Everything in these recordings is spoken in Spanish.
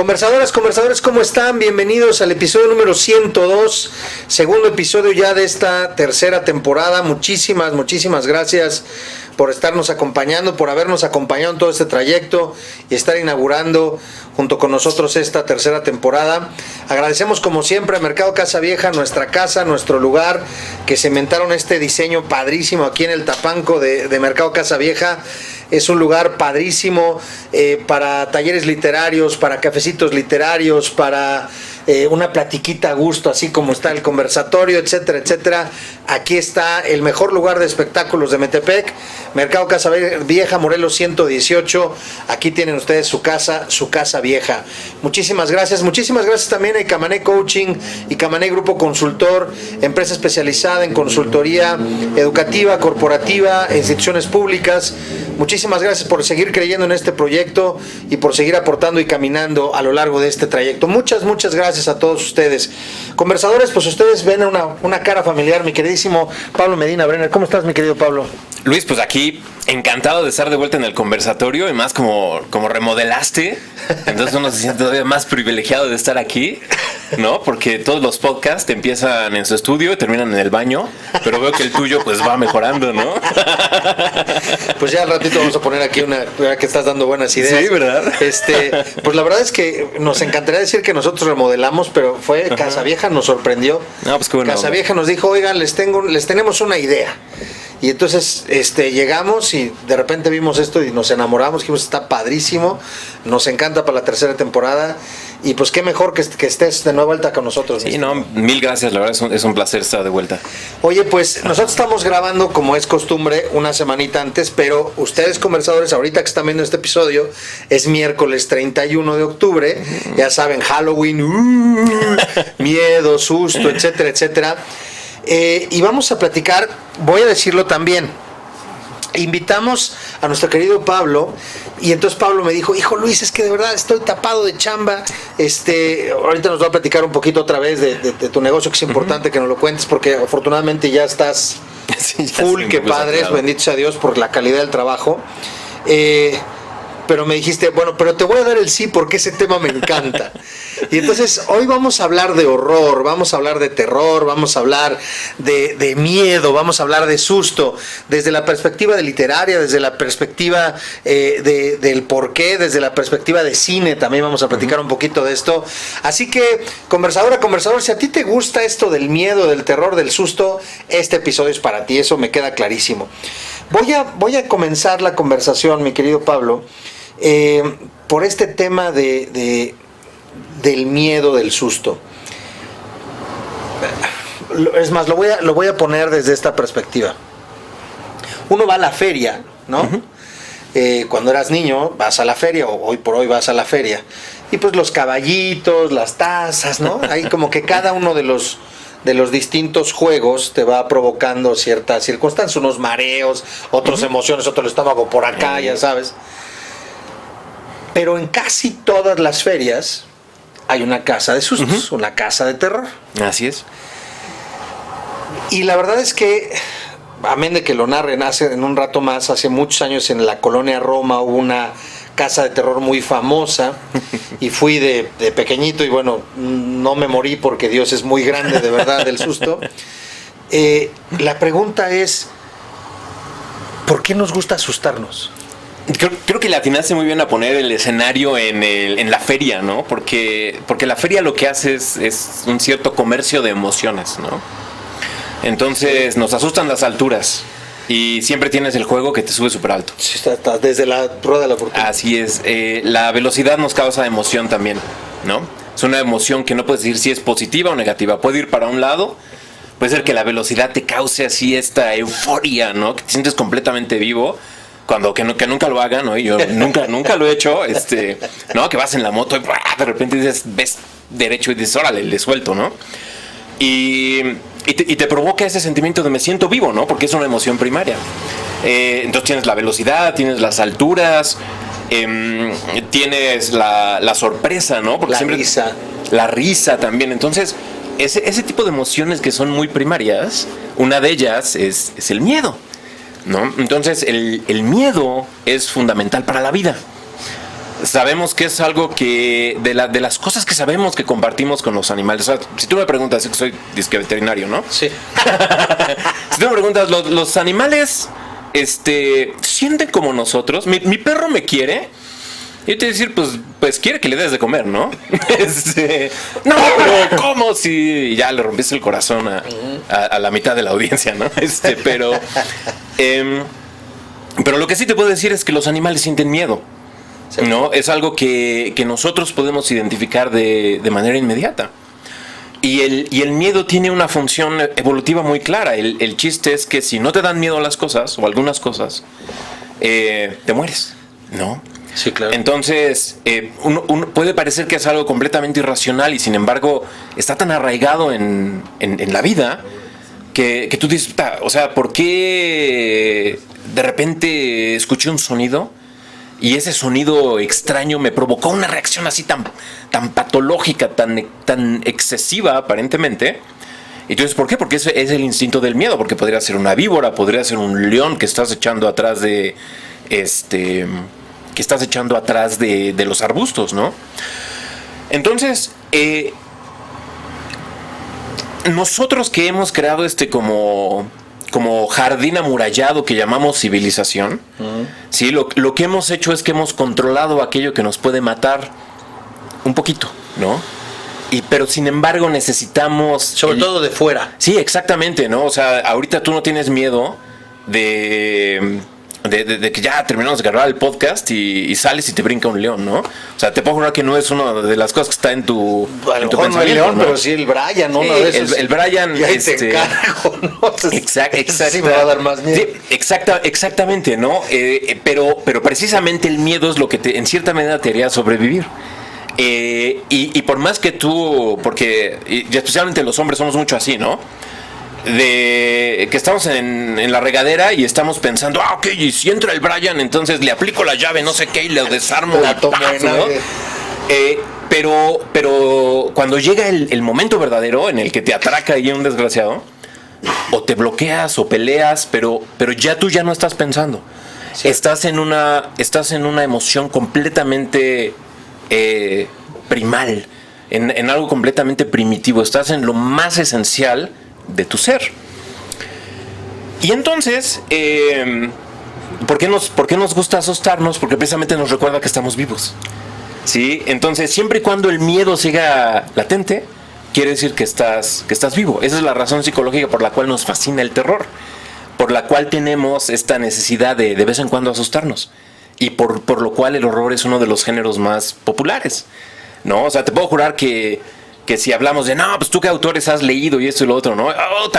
Conversadoras, conversadores, ¿cómo están? Bienvenidos al episodio número 102, segundo episodio ya de esta tercera temporada. Muchísimas gracias por estarnos acompañando, por habernos acompañado en todo este trayecto y estar inaugurando junto con nosotros esta tercera temporada. Agradecemos como siempre a Mercado Casa Vieja, nuestra casa, nuestro lugar, que cementaron este diseño padrísimo aquí en el Tapanco de Mercado Casa Vieja. Es un lugar padrísimo para talleres literarios, para cafecitos literarios, para una platiquita a gusto, así como está el conversatorio, etcétera, etcétera. Aquí está el mejor lugar de espectáculos de Metepec, Mercado Casa Vieja, Morelos 118. Aquí tienen ustedes su casa vieja. Muchísimas gracias también a Icamané Coaching, Icamané Grupo Consultor, empresa especializada en consultoría educativa, corporativa, instituciones públicas. Muchísimas gracias por seguir creyendo en este proyecto y por seguir aportando y caminando a lo largo de este trayecto. Muchas gracias a todos ustedes. Conversadores, pues ustedes ven una cara familiar, mi queridísimo Pablo Medina Brenner. ¿Cómo estás, mi querido Pablo? Luis, pues aquí encantado de estar de vuelta en el conversatorio y más como remodelaste, entonces uno se siente todavía más privilegiado de estar aquí, ¿no? Porque todos los podcasts empiezan en su estudio y terminan en el baño, pero veo que el tuyo pues va mejorando, ¿no? Pues ya al ratito vamos a poner aquí una que estás dando buenas ideas. Sí, ¿verdad? Pues la verdad es que nos encantaría decir que nosotros remodelamos, pero fue Casa Vieja, nos sorprendió. No, pues qué bueno. Casa Vieja nos dijo, oigan, les tenemos una idea. Y entonces llegamos y de repente vimos esto y nos enamoramos, dijimos, está padrísimo, nos encanta para la tercera temporada y pues qué mejor que estés de nueva vuelta con nosotros. Sí, no, mil gracias, la verdad es un placer estar de vuelta. Oye, pues nosotros estamos grabando como es costumbre una semanita antes, pero ustedes conversadores, ahorita que están viendo este episodio, es miércoles 31 de octubre, ya saben, Halloween, miedo, susto, etcétera, etcétera. Y vamos a platicar, voy a decirlo también, invitamos a nuestro querido Pablo y entonces Pablo me dijo, hijo Luis, es que de verdad estoy tapado de chamba, ahorita nos va a platicar un poquito otra vez de tu negocio, que es importante que nos lo cuentes porque afortunadamente ya estás full, que padre, bendito sea Dios por la calidad del trabajo. Pero me dijiste, bueno, pero te voy a dar el sí porque ese tema me encanta. Y entonces hoy vamos a hablar de horror, vamos a hablar de terror, vamos a hablar de miedo, vamos a hablar de susto, desde la perspectiva de literaria, desde la perspectiva del porqué, desde la perspectiva de cine, también vamos a platicar un poquito de esto. Así que, conversador, si a ti te gusta esto del miedo, del terror, del susto, este episodio es para ti, eso me queda clarísimo. Voy a comenzar la conversación, mi querido Pablo, por este tema del miedo, del susto. Es más, lo voy a poner desde esta perspectiva. Uno va a la feria, ¿no? Uh-huh. Cuando eras niño vas a la feria, o hoy por hoy vas a la feria, y pues los caballitos, las tazas, ¿no? Ahí como que cada uno de los distintos juegos te va provocando ciertas circunstancias, unos mareos, otras emociones, otro el estómago por acá, ya sabes. Pero en casi todas las ferias hay una casa de sustos, una casa de terror. Así es. Y la verdad es que, amén de que lo narren en un rato más, hace muchos años en la colonia Roma hubo una casa de terror muy famosa y fui de pequeñito y bueno, no me morí porque Dios es muy grande de verdad del susto. La pregunta es, ¿por qué nos gusta asustarnos? Creo que le atinaste muy bien a poner el escenario en la feria, ¿no? Porque la feria lo que hace es un cierto comercio de emociones, ¿no? Entonces nos asustan las alturas y siempre tienes el juego que te sube súper alto. Sí, está desde la rueda de la fortuna. Así es. La velocidad nos causa emoción también, ¿no? Es una emoción que no puedes decir si es positiva o negativa. Puede ir para un lado, puede ser que la velocidad te cause así esta euforia, ¿no? Que te sientes completamente vivo. Que nunca lo hagan, ¿no? Y yo nunca lo he hecho, ¿no? Que vas en la moto y de repente ves derecho y dices, órale, le suelto, ¿no? Y te provoca ese sentimiento de me siento vivo, ¿no? Porque es una emoción primaria. Entonces tienes la velocidad, tienes las alturas, tienes la sorpresa, ¿no? Porque risa. La risa también. Entonces, ese tipo de emociones que son muy primarias, una de ellas es el miedo, ¿no? Entonces el miedo es fundamental para la vida. sabemos que es algo que de las cosas que sabemos que compartimos con los animales. O sea, si tú me preguntas, que soy disque veterinario, ¿no? Sí. Si tú me preguntas, los animales sienten como nosotros. Mi perro me quiere. Y yo te voy a decir, pues quiere que le des de comer, ¿no? No, pero ¿cómo si ya le rompiste el corazón a la mitad de la audiencia, ¿no? Pero lo que sí te puedo decir es que los animales sienten miedo, ¿no? Es algo que nosotros podemos identificar de manera inmediata. Y el miedo tiene una función evolutiva muy clara. El chiste es que si no te dan miedo las cosas, o algunas cosas, te mueres, ¿no? Sí, claro. Entonces, uno puede parecer que es algo completamente irracional y sin embargo está tan arraigado en la vida que tú dices, o sea, ¿por qué de repente escuché un sonido y ese sonido extraño me provocó una reacción así tan patológica, tan excesiva aparentemente? Entonces, ¿por qué? Porque es el instinto del miedo, porque podría ser una víbora, podría ser un león que estás echando atrás de de los arbustos, ¿no? Entonces, nosotros que hemos creado como jardín amurallado que llamamos civilización, ¿sí? Lo que hemos hecho es que hemos controlado aquello que nos puede matar un poquito, ¿no? Pero sin embargo necesitamos... Sobre todo de fuera. Sí, exactamente, ¿no? O sea, ahorita tú no tienes miedo de que ya terminamos de grabar el podcast y sales y te brinca un león, ¿no? O sea, te puedo jurar que no es una de las cosas que está en tu a lo mejor no el león, ¿no? Pero sí el Brian, ¿no? El Brian, y ahí te encargo, ¿no? Exacto. Sí me va a dar más miedo. Sí, exactamente, ¿no? Pero precisamente el miedo es lo que en cierta medida te haría sobrevivir. Y por más que tú, porque y especialmente los hombres somos mucho así, ¿no? De que estamos en la regadera y estamos pensando, ok, y si entra el Brian, entonces le aplico la llave, no sé qué, y le desarmo la tomo, ¿no? Pero cuando llega el momento verdadero en el que te atraca ahí un desgraciado, o te bloqueas o peleas, pero ya tú ya no estás pensando. Sí. Estás en una emoción completamente primal, en algo completamente primitivo. Estás en lo más esencial de tu ser. Y entonces, ¿por qué nos gusta asustarnos? Porque precisamente nos recuerda que estamos vivos, ¿sí? Entonces, siempre y cuando el miedo siga latente, quiere decir que estás vivo. Esa es la razón psicológica por la cual nos fascina el terror, por la cual tenemos esta necesidad de vez en cuando asustarnos, y por lo cual el horror es uno de los géneros más populares, ¿no? O sea, te puedo jurar que si hablamos de, no, pues tú qué autores has leído y esto y lo otro, ¿no?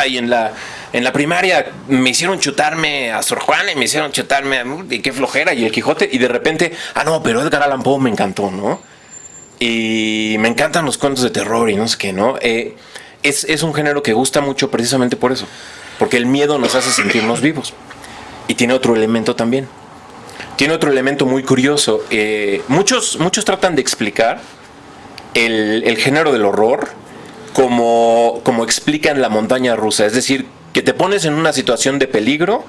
Y en la primaria me hicieron chutarme a Sor Juana y me hicieron chutarme y qué flojera y el Quijote, y de repente, no, pero Edgar Allan Poe me encantó, ¿no? Y me encantan los cuentos de terror y no sé qué, ¿no? Es un género que gusta mucho precisamente por eso, porque el miedo nos hace sentirnos vivos. Y tiene otro elemento también. Tiene otro elemento muy curioso. Muchos tratan de explicar el género del horror como explican la montaña rusa. Es decir, que te pones en una situación de peligro,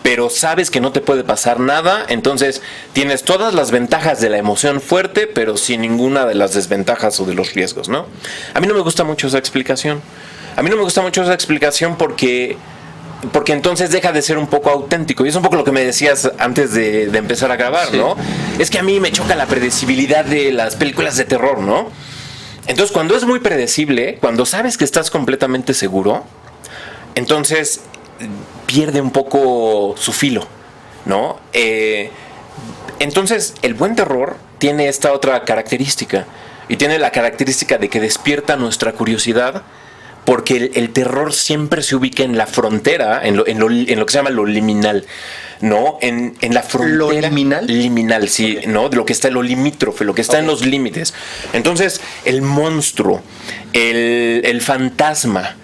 pero sabes que no te puede pasar nada, entonces tienes todas las ventajas de la emoción fuerte, pero sin ninguna de las desventajas o de los riesgos, ¿no? A mí no me gusta mucho esa explicación. Porque entonces deja de ser un poco auténtico. Y es un poco lo que me decías antes de empezar a grabar, sí, ¿no? Es que a mí me choca la predecibilidad de las películas de terror, ¿no? Entonces, cuando es muy predecible, cuando sabes que estás completamente seguro, entonces pierde un poco su filo, ¿no? Entonces, el buen terror tiene esta otra característica. Y tiene la característica de que despierta nuestra curiosidad, porque el terror siempre se ubica en la frontera, en lo que se llama lo liminal, ¿no? En la frontera. ¿Lo liminal? Liminal, sí, okay. ¿No? De lo que está en lo limítrofe, lo que está en los límites. Entonces, el monstruo, el fantasma,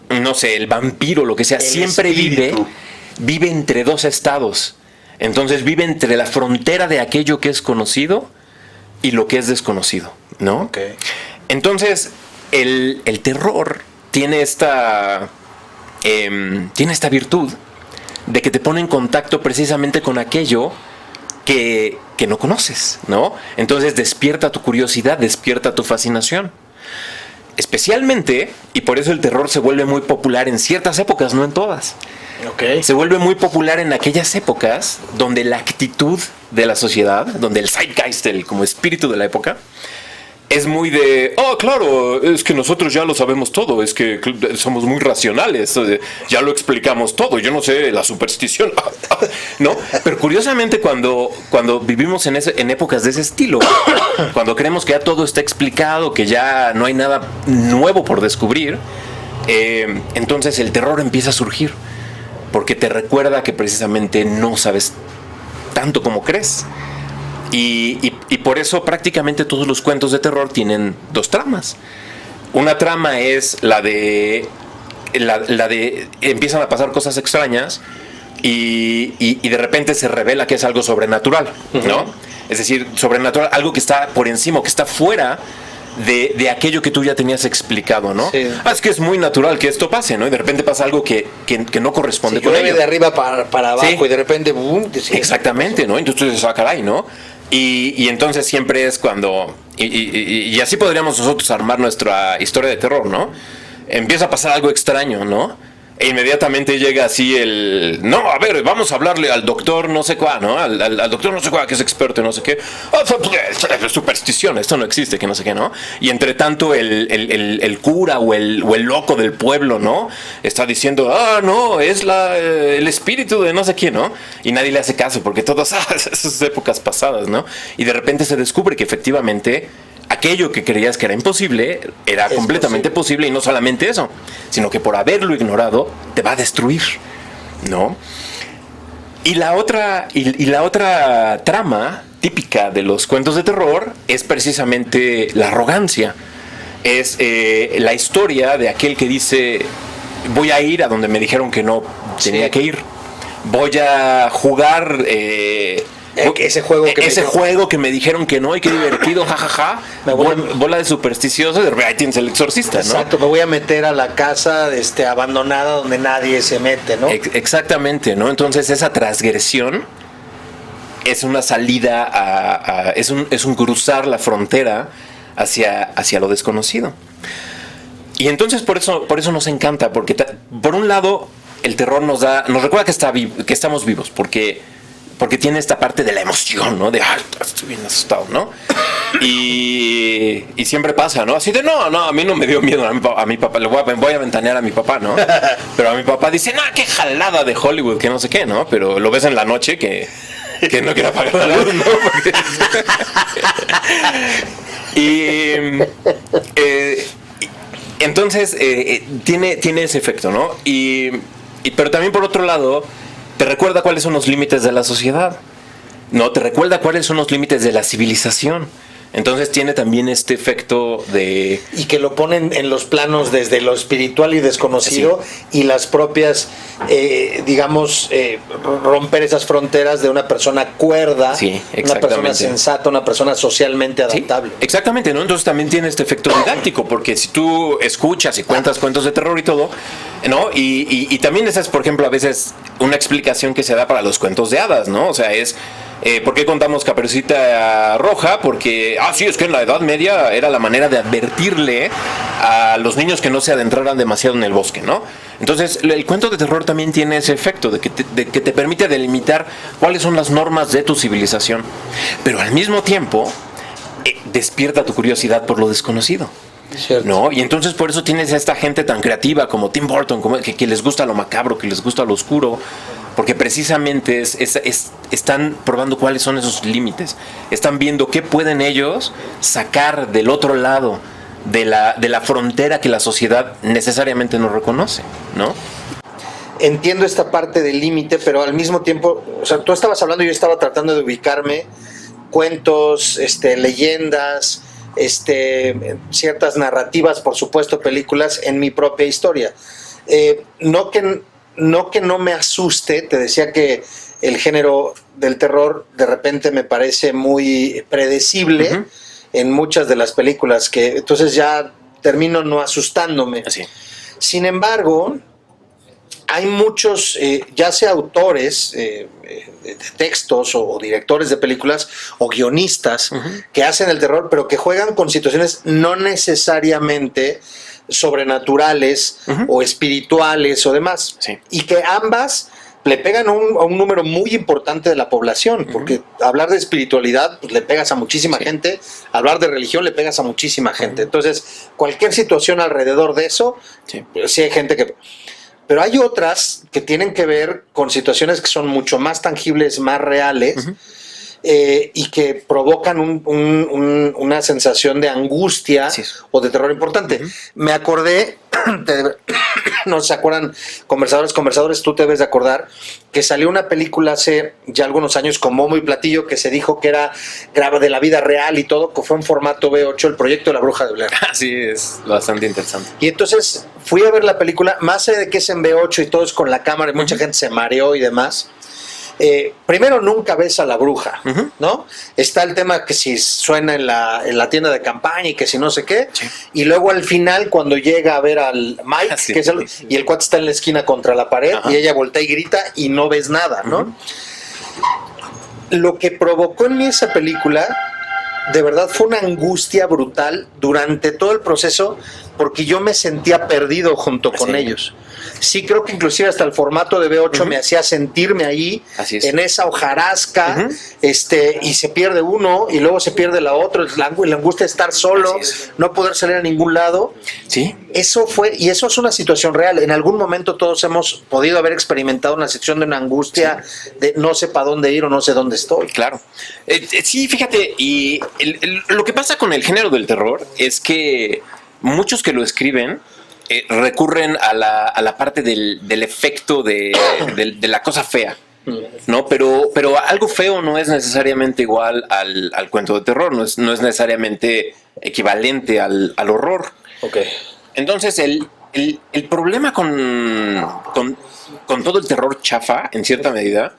no sé, el vampiro, lo que sea, siempre vive entre dos estados. Entonces, vive entre la frontera de aquello que es conocido y lo que es desconocido, ¿no? Okay. Entonces, el terror tiene esta virtud de que te pone en contacto precisamente con aquello que no conoces, ¿no? Entonces despierta tu curiosidad, despierta tu fascinación. Especialmente, y por eso el terror se vuelve muy popular en ciertas épocas, no en todas. Okay. Se vuelve muy popular en aquellas épocas donde la actitud de la sociedad, donde el zeitgeist, como espíritu de la época, es muy de, oh, claro, es que nosotros ya lo sabemos todo, es que somos muy racionales, ya lo explicamos todo, yo no sé, la superstición, ¿no? Pero curiosamente cuando vivimos en épocas de ese estilo, cuando creemos que ya todo está explicado, que ya no hay nada nuevo por descubrir, entonces el terror empieza a surgir, porque te recuerda que precisamente no sabes tanto como crees. Y por eso prácticamente todos los cuentos de terror tienen dos tramas. Una trama es la de empiezan a pasar cosas extrañas y de repente se revela que es algo sobrenatural, ¿no? Es decir, sobrenatural, algo que está por encima, que está fuera de aquello que tú ya tenías explicado, ¿no? Sí. Es que es muy natural que esto pase, ¿no? Y de repente pasa algo que no corresponde con ello. De arriba para abajo, sí. Y de repente ¡boom! Sí. Exactamente, ¿no? Entonces tú dices, ah, caray, ¿no? Y entonces siempre es cuando... Y así podríamos nosotros armar nuestra historia de terror, ¿no? Empieza a pasar algo extraño, ¿no? E inmediatamente llega así no, a ver, vamos a hablarle al doctor no sé cuál, ¿no? Al doctor no sé cuál, que es experto en no sé qué. Superstición, esto no existe, que no sé qué, ¿no? Y entre tanto el cura o el loco del pueblo, ¿no? Está diciendo, no, es el espíritu de no sé quién, ¿no? Y nadie le hace caso, porque todas esas épocas pasadas, ¿no? Y de repente se descubre que efectivamente aquello que creías que era imposible era completamente posible, y no solamente eso, sino que por haberlo ignorado te va a destruir, ¿no? Y la otra trama típica de los cuentos de terror es precisamente la arrogancia. Es la historia de aquel que dice, voy a ir a donde me dijeron que no tenía que ir, voy a jugar ese juego que me dijeron que no, y qué divertido, jajaja. Bola de supersticioso, de ahí tienes el exorcista, ¿no? Exacto, me voy a meter a la casa abandonada donde nadie se mete, ¿no? Exactamente, ¿no? Entonces esa transgresión es una salida es un cruzar la frontera hacia lo desconocido. Y entonces por eso nos encanta, porque por un lado el terror nos recuerda que estamos vivos, porque tiene esta parte de la emoción, ¿no? De, estoy bien asustado, ¿no? Y siempre pasa, ¿no? Así de, no, a mí no me dio miedo a mi papá. Voy a ventanear a mi papá, ¿no? Pero a mi papá dice, no, qué jalada de Hollywood, que no sé qué, ¿no? Pero lo ves en la noche que no quiere apagar la luz, ¿no? Entonces, tiene ese efecto, ¿no? Pero también por otro lado, te recuerda cuáles son los límites de la sociedad, ¿no? Te recuerda cuáles son los límites de la civilización. Entonces tiene también este efecto de... Y que lo ponen en los planos desde lo espiritual y desconocido, sí. Y las propias, romper esas fronteras de una persona cuerda, sí, una persona sensata, una persona socialmente adaptable. Sí, exactamente, ¿no? Entonces también tiene este efecto didáctico, porque si tú escuchas y cuentas cuentos de terror y todo, ¿no? Y también esa es, por ejemplo, a veces una explicación que se da para los cuentos de hadas, ¿no? O sea, es... ¿por qué contamos Caperucita Roja? Porque, sí, es que en la Edad Media era la manera de advertirle a los niños que no se adentraran demasiado en el bosque, ¿no? Entonces, el cuento de terror también tiene ese efecto de que te permite delimitar cuáles son las normas de tu civilización, pero al mismo tiempo despierta tu curiosidad por lo desconocido. Cierto. ¿No? Y entonces por eso tienes a esta gente tan creativa como Tim Burton, que les gusta lo macabro, que les gusta lo oscuro, porque precisamente están probando cuáles son esos límites, están viendo qué pueden ellos sacar del otro lado de la frontera que la sociedad necesariamente no reconoce, ¿no? Entiendo esta parte del límite, pero al mismo tiempo, o sea, tú estabas hablando y yo estaba tratando de ubicarme cuentos, leyendas, ciertas narrativas, por supuesto, películas en mi propia historia. No que no me asuste, te decía que el género del terror de repente me parece muy predecible en muchas de las películas, que entonces ya termino no asustándome. Así. Sin embargo, hay muchos, ya sea autores de textos o directores de películas o guionistas que hacen el terror, pero que juegan con situaciones no necesariamente sobrenaturales o espirituales o demás. Sí. Y que ambas le pegan a un número muy importante de la población, porque hablar de espiritualidad pues, le pegas a muchísima gente, hablar de religión le pegas a muchísima gente. Entonces, cualquier situación alrededor de eso, pues, sí hay gente que... Pero hay otras que tienen que ver con situaciones que son mucho más tangibles, más reales, y que provocan una sensación de angustia o de terror importante. Me acordé, no se acuerdan, conversadores, tú te debes de acordar, que salió una película hace ya algunos años con bombo y platillo que se dijo que era graba de la vida real y todo, que fue en formato V8, el proyecto de la Bruja de Blair. Sí, es bastante interesante. Y entonces fui a ver la película, más allá de que es en V8 y todo es con la cámara y mucha gente se mareó y demás. Primero nunca ves a la bruja, ¿no? Está el tema que si suena en la tienda de campaña y que si no sé qué, y luego al final cuando llega a ver al Mike, que es y el cuate está en la esquina contra la pared y ella voltea y grita y no ves nada, ¿no? Lo que provocó en mí esa película de verdad fue una angustia brutal durante todo el proceso, porque yo me sentía perdido junto con ellos. Sí, creo que inclusive hasta el formato de V8 me hacía sentirme ahí, en esa hojarasca, y se pierde uno, y luego se pierde la otra, la angustia de estar solo, no poder salir a ningún lado. Sí. Eso fue, y eso es una situación real. En algún momento todos hemos podido haber experimentado una situación de una angustia, de no sé para dónde ir o no sé dónde estoy. Claro. Sí, fíjate, y lo que pasa con el género del terror es que muchos que lo escriben recurren a la parte del efecto de la cosa fea, ¿no? Pero algo feo no es necesariamente igual al cuento de terror, no es necesariamente equivalente al horror. Okay. Entonces, el problema con todo el terror chafa, en cierta medida,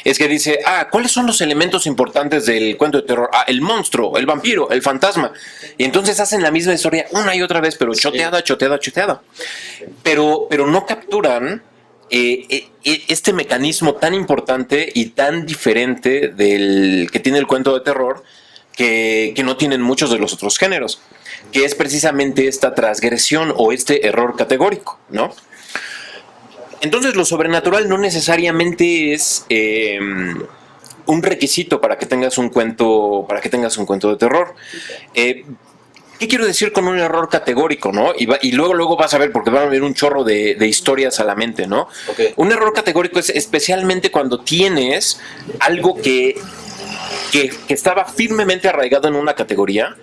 es que dice, ¿cuáles son los elementos importantes del cuento de terror? El monstruo, el vampiro, el fantasma. Y entonces hacen la misma historia una y otra vez, pero choteada. Pero no capturan este mecanismo tan importante y tan diferente del que tiene el cuento de terror, que no tienen muchos de los otros géneros, que es precisamente esta transgresión o este error categórico, ¿no? Entonces lo sobrenatural no necesariamente es un requisito para que tengas un cuento de terror. ¿Qué quiero decir con un error categórico, no? Y luego vas a ver, porque van a venir un chorro de historias a la mente, ¿no? Okay. Un error categórico es especialmente cuando tienes algo que estaba firmemente arraigado en una categoría,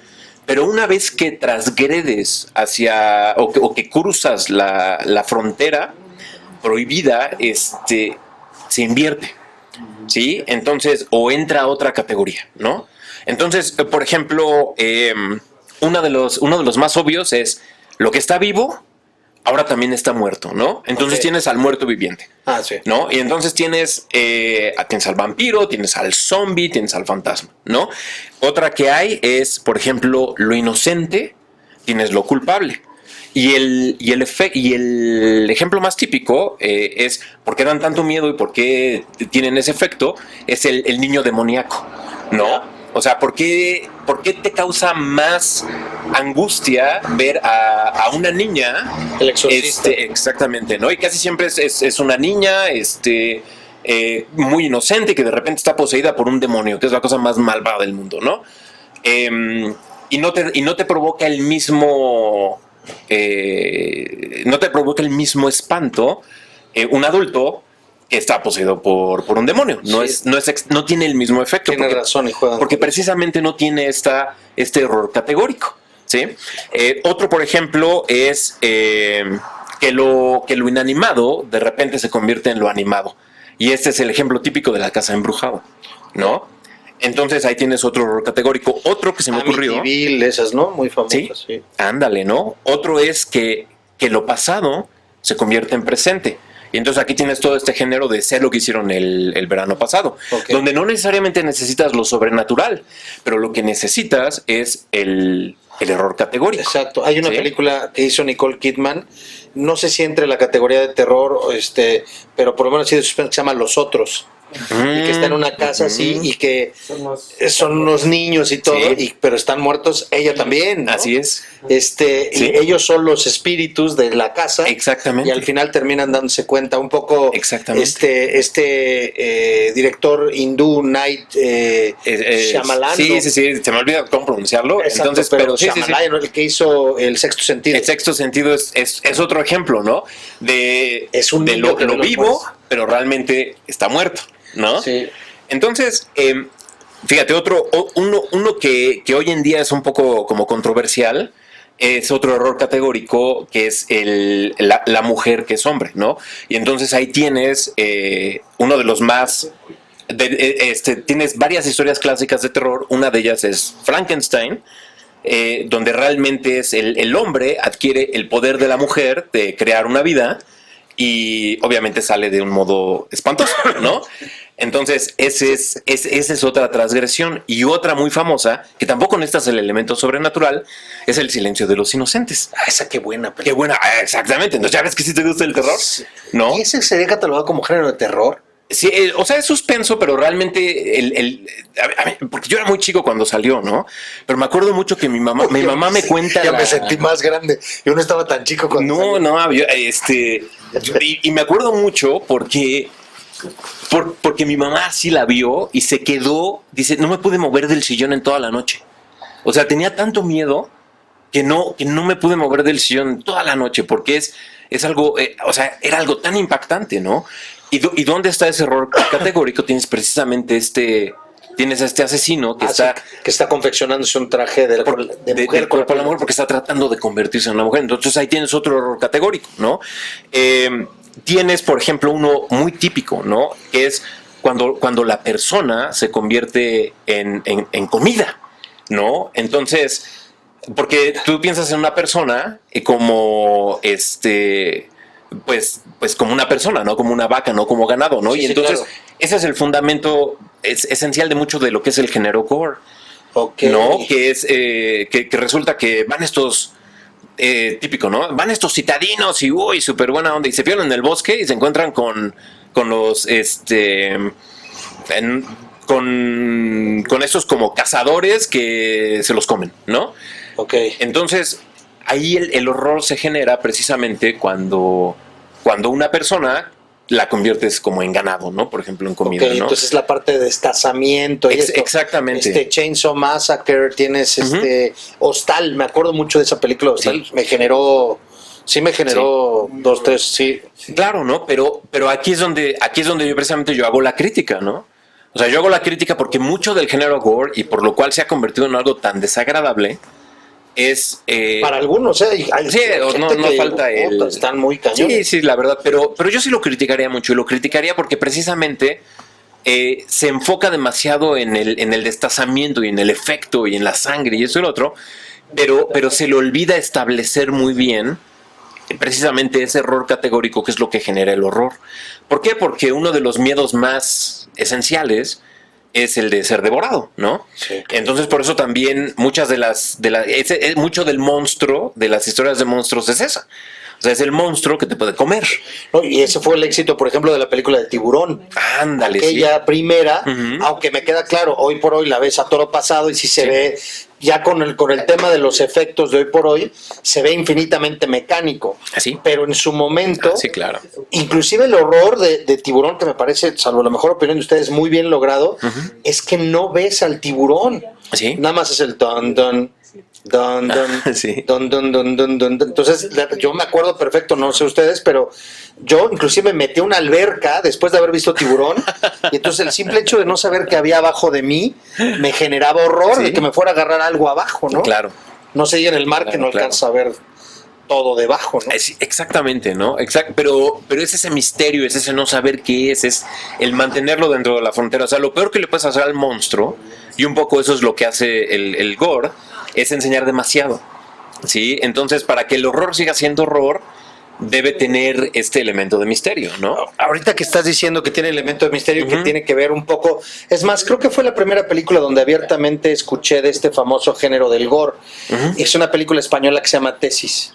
pero una vez que transgredes hacia o que cruzas la frontera prohibida, se invierte, ¿sí? Entonces, o entra a otra categoría, ¿no? Entonces, por ejemplo, uno de los más obvios es lo que está vivo, ahora también está muerto, ¿no? Entonces tienes al muerto viviente, sí. ¿no? Y entonces tienes al vampiro, tienes al zombie, tienes al fantasma, ¿no? Otra que hay es, por ejemplo, lo inocente, tienes lo culpable. Y el ejemplo más típico es por qué dan tanto miedo y por qué tienen ese efecto, es el niño demoníaco, ¿no? O sea, ¿por qué te causa más angustia ver a una niña? El exorcista. Exactamente, ¿no? Y casi siempre es una niña muy inocente que de repente está poseída por un demonio, que es la cosa más malvada del mundo, ¿no? Y no te provoca el mismo... no te provoca el mismo espanto un adulto que está poseído por un demonio. No tiene el mismo efecto. Tiene razón, y juegan porque precisamente no tiene este error categórico, ¿sí? Otro, por ejemplo, es que lo inanimado de repente se convierte en lo animado. Y este es el ejemplo típico de la casa embrujada, ¿no? Entonces ahí tienes otro error categórico. Otro que se me ocurrió. Amityville, esas, ¿no? Muy famosas. Sí. Ándale, ¿no? Otro es que lo pasado se convierte en presente. Y entonces aquí tienes todo este género de Sé lo que hicieron el verano pasado, donde no necesariamente necesitas lo sobrenatural, pero lo que necesitas es el error categórico. Exacto. Hay una ¿Sí? película que hizo Nicole Kidman, no sé si entre la categoría de terror, pero por lo menos sí de suspense, que se llama Los Otros. Y que está en una casa así y que son unos niños y todo, Sí. pero están muertos ella también, ¿no? Así es. Y Sí. ellos son los espíritus de la casa. Exactamente. Y al final terminan dándose cuenta un poco. Exactamente. Director hindú, Night Shyamalan. Sí, ¿no? sí, sí, se me olvida cómo pronunciarlo. Exacto, Entonces, pero sí, sí, sí. Shyamalan, ¿no? El que hizo El Sexto Sentido. El sexto sentido es otro ejemplo, ¿no? De, Es un de niño lo que no lo vivo, puedes. pero realmente está muerto, ¿no? Sí. Entonces, fíjate, uno que hoy en día es un poco como controversial, es otro error categórico, que es la mujer que es hombre, ¿no? Y entonces ahí tienes uno de los más... tienes varias historias clásicas de terror. Una de ellas es Frankenstein, donde realmente es el hombre adquiere el poder de la mujer de crear una vida y obviamente sale de un modo espantoso, ¿no? Entonces, esa es otra transgresión. Y otra muy famosa, que tampoco necesitas el elemento sobrenatural, es El Silencio de los Inocentes. Ah, esa qué buena película. Qué buena, exactamente. Entonces, ¿ya ves que sí te gusta el terror? ¿No? ¿Y ese sería catalogado como género de terror? Sí, o sea, es suspenso, pero realmente porque yo era muy chico cuando salió, ¿no? Pero me acuerdo mucho que mi mamá me cuenta. Ya me sentí más grande. Yo no estaba tan chico cuando salió. No, y me acuerdo mucho porque mi mamá sí la vio y se quedó, dice, no me pude mover del sillón en toda la noche. O sea, tenía tanto miedo que no me pude mover del sillón toda la noche porque es algo, o sea, era algo tan impactante, ¿no? ¿Y dónde está ese error categórico? Tienes precisamente tienes a este asesino que que está confeccionándose un traje de mujer cuerpo a la mujer porque está tratando de convertirse en una mujer. Entonces ahí tienes otro error categórico, ¿no? Tienes, por ejemplo, uno muy típico, ¿no? Que es cuando la persona se convierte en comida, ¿no? Entonces, porque tú piensas en una persona como pues como una persona, no como una vaca, no como ganado, ¿no? Sí, y entonces claro. ese es el fundamento esencial de mucho de lo que es el género gore, Okay. ¿no? Que es que resulta que van estos típico, ¿no? Van estos citadinos y uy, súper buena onda y se pierden en el bosque y se encuentran con los con estos como cazadores que se los comen, ¿no? Ok. Entonces, ahí el horror se genera precisamente cuando una persona la conviertes como en ganado, ¿no? Por ejemplo, en comida, Okay, ¿no? entonces la parte de destazamiento y esto. Exactamente. Chainsaw Massacre, tienes Hostal, me acuerdo mucho de esa película, Hostal, Sí. me generó dos, tres, sí. Claro, ¿no? Pero aquí es donde yo precisamente yo hago la crítica, ¿no? O sea, yo hago la crítica porque mucho del género gore y por lo cual se ha convertido en algo tan desagradable es... Para algunos, sí, no falta el... Están muy cañones. Sí, la verdad, pero yo sí lo criticaría mucho y lo criticaría porque precisamente se enfoca demasiado en el destazamiento y en el efecto y en la sangre y eso y lo otro, pero se le olvida establecer muy bien precisamente ese error categórico que es lo que genera el horror. ¿Por qué? Porque uno de los miedos más esenciales es el de ser devorado, ¿no? Sí, claro. Entonces por eso también muchas mucho del monstruo, de las historias de monstruos es esa. O sea, es el monstruo que te puede comer. No, y ese fue el éxito, por ejemplo, de la película de Tiburón. Ándale, Aquella primera, Ujú. aunque me queda claro, hoy por hoy la ves a toro pasado y sí se Sí. ve, ya con el tema de los efectos de hoy por hoy, se ve infinitamente mecánico. ¿Así? Pero en su momento, Sí, claro. inclusive el horror de Tiburón, que me parece, salvo la mejor opinión de ustedes, muy bien logrado, es que no ves al tiburón. ¿Sí? Nada más es el don, don, don, don, Sí. don, don, don, don, don. Entonces, yo me acuerdo perfecto, no sé ustedes, pero yo inclusive me metí a una alberca después de haber visto Tiburón, y entonces el simple hecho de no saber qué había abajo de mí me generaba horror Sí. de que me fuera a agarrar algo abajo, ¿no? Claro. No sé, y en el mar que no Claro. alcanza a ver todo debajo, ¿no? Exactamente, ¿no? Pero es ese misterio, es ese no saber qué es el mantenerlo dentro de la frontera. O sea, lo peor que le puedes hacer al monstruo, y un poco eso es lo que hace el gore, es enseñar demasiado, ¿sí? Entonces, para que el horror siga siendo horror, debe tener este elemento de misterio, ¿no? Ahorita que estás diciendo que tiene elemento de misterio que tiene que ver un poco, es más, creo que fue la primera película donde abiertamente escuché de este famoso género del gore. Es una película española que se llama Tesis.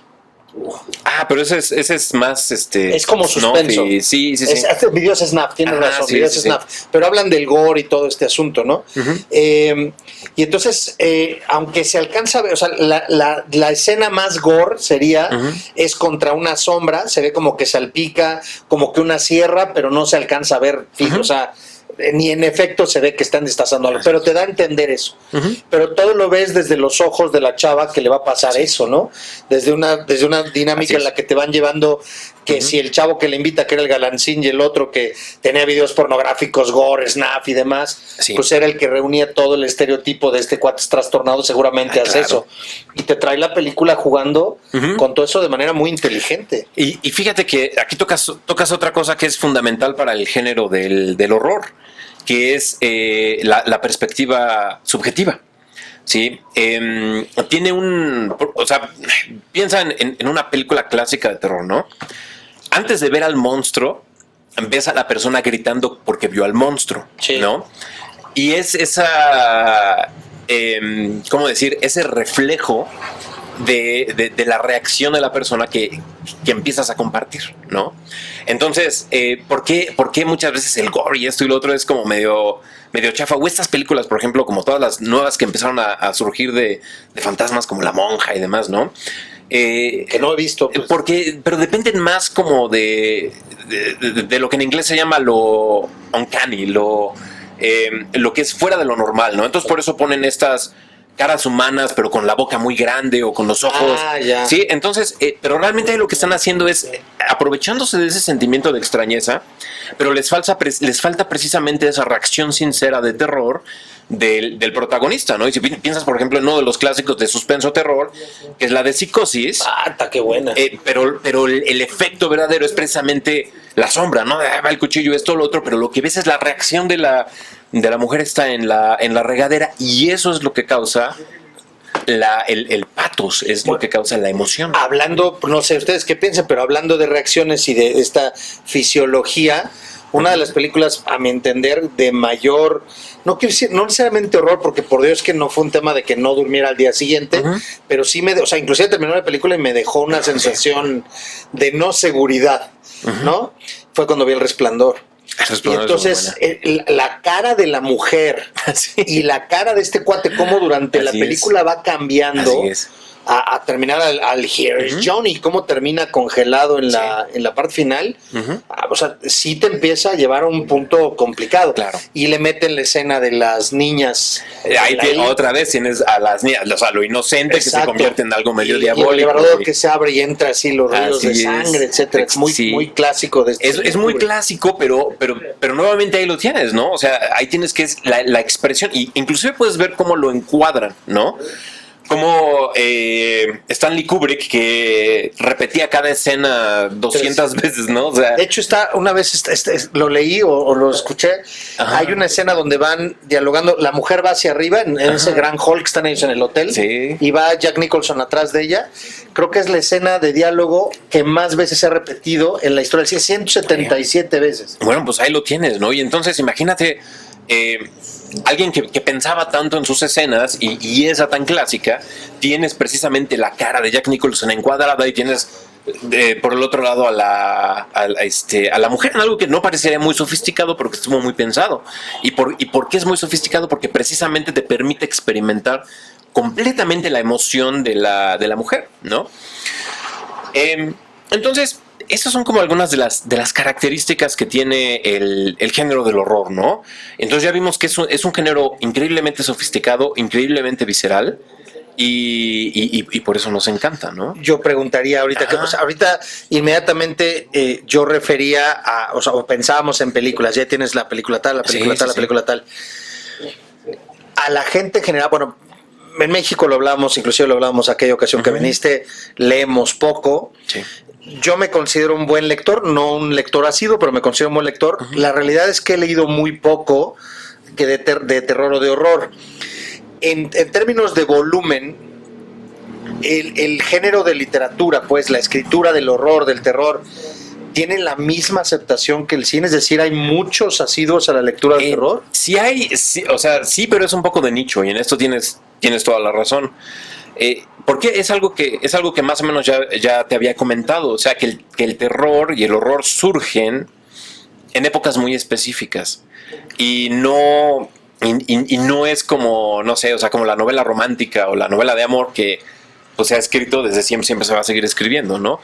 Pero ese es más es como suspenso. Sí. Videos Snap, tienes razón, videos Snap. Pero hablan del gore y todo este asunto, ¿no? Y entonces, aunque se alcanza a ver, o sea, la escena más gore sería, es contra una sombra, se ve como que salpica, como que una sierra, pero no se alcanza a ver, o sea, ni en efecto se ve que están destazando algo, pero te da a entender eso. Pero todo lo ves desde los ojos de la chava que le va a pasar eso, ¿no? Desde una dinámica en la que te van llevando que si el chavo que le invita, que era el galancín, y el otro que tenía videos pornográficos, gore, snap y demás, pues era el que reunía todo el estereotipo de este cuate trastornado, seguramente hace eso. Y te trae la película jugando con todo eso de manera muy inteligente. Y fíjate que aquí tocas otra cosa que es fundamental para el género del horror, que es la perspectiva subjetiva. Sí, tiene o sea, piensa en una película clásica de terror, ¿no? Antes de ver al monstruo, ves a la persona gritando porque vio al monstruo, ¿no? Y es esa, ¿cómo decir? Ese reflejo de la reacción de la persona que empiezas a compartir, ¿no? Entonces, ¿por qué muchas veces el gore y esto y lo otro es como medio chafa? O estas películas, por ejemplo, como todas las nuevas que empezaron a surgir de fantasmas como La Monja y demás, ¿no? Que no he visto. Pues. Pero dependen más como de lo que en inglés se llama lo uncanny, lo que es fuera de lo normal, ¿no? Entonces por eso ponen estas caras humanas, pero con la boca muy grande o con los ojos. Sí, entonces, pero realmente lo que están haciendo es aprovechándose de ese sentimiento de extrañeza, pero les falta precisamente esa reacción sincera de terror del protagonista, ¿no? Y si piensas, por ejemplo, en uno de los clásicos de suspenso terror, que es la de Psicosis. ¡Está qué buena! Pero el efecto verdadero es precisamente la sombra, ¿no? Va el cuchillo, esto, lo otro, pero lo que ves es la reacción de la mujer está en la regadera, y eso es lo que causa el pathos, es lo que causa la emoción. Hablando, no sé ustedes qué piensan, pero hablando de reacciones y de esta fisiología, una de las películas, a mi entender, de mayor, no quiero decir, no necesariamente horror, porque por Dios que no fue un tema de que no durmiera al día siguiente, pero sí o sea, inclusive terminó la película y me dejó una sensación de no seguridad, ¿no? Fue cuando vi El Resplandor. Y entonces la cara de la mujer y la cara de este cuate, como durante la película va cambiando a terminar al Here is Johnny, cómo termina congelado en la parte final. O sea, sí te empieza a llevar a un punto complicado. Y le meten la escena de las niñas. Ahí otra vez tienes a las niñas, o sea, lo inocente. Exacto. Que se convierte en algo medio diabólico. Y el elevador que se abre y entra así los ríos de sangre, etcétera. Es muy clásico de este. Es muy clásico, pero nuevamente ahí lo tienes, ¿no? O sea, ahí tienes que es la expresión, y inclusive puedes ver cómo lo encuadran, ¿no? Como Stanley Kubrick, que repetía cada escena 200 veces, ¿no? O sea, de hecho, una vez lo leí o lo escuché. Hay una escena donde van dialogando. La mujer va hacia arriba en ese gran hall que están ellos en el hotel. Y va Jack Nicholson atrás de ella. Creo que es la escena de diálogo que más veces se ha repetido en la historia. 177 veces. Bueno, pues ahí lo tienes, ¿no? Y entonces imagínate alguien que pensaba tanto en sus escenas y esa tan clásica, tienes precisamente la cara de Jack Nicholson encuadrada y tienes por el otro lado a la mujer en algo que no parecería muy sofisticado, pero que estuvo muy pensado. ¿Y por qué es muy sofisticado? Porque precisamente te permite experimentar completamente la emoción de la mujer, ¿no? Entonces, esas son como algunas de las características que tiene el género del horror, ¿no? Entonces ya vimos que es un género increíblemente sofisticado, increíblemente visceral, y por eso nos encanta, ¿no? Yo preguntaría ahorita, ahorita inmediatamente yo refería o pensábamos en películas, ya tienes la película tal, la película tal. A la gente en general, bueno, en México lo hablamos, inclusive lo hablamos aquella ocasión que viniste, leemos poco. Sí. Yo me considero un buen lector, no un lector ácido, pero me considero un buen lector. La realidad es que he leído muy poco que de terror o de horror. En términos de volumen, el género de literatura, pues la escritura del horror, del terror, ¿tiene la misma aceptación que el cine? Es decir, ¿hay muchos asiduos a la lectura del terror? Sí hay, sí, o sea, sí, pero es un poco de nicho y en esto tienes toda la razón. Porque es algo que más o menos ya te había comentado, o sea, que el terror y el horror surgen en épocas muy específicas y no es como, no sé, o sea, como la novela romántica o la novela de amor que pues se ha escrito desde siempre, siempre se va a seguir escribiendo, ¿no?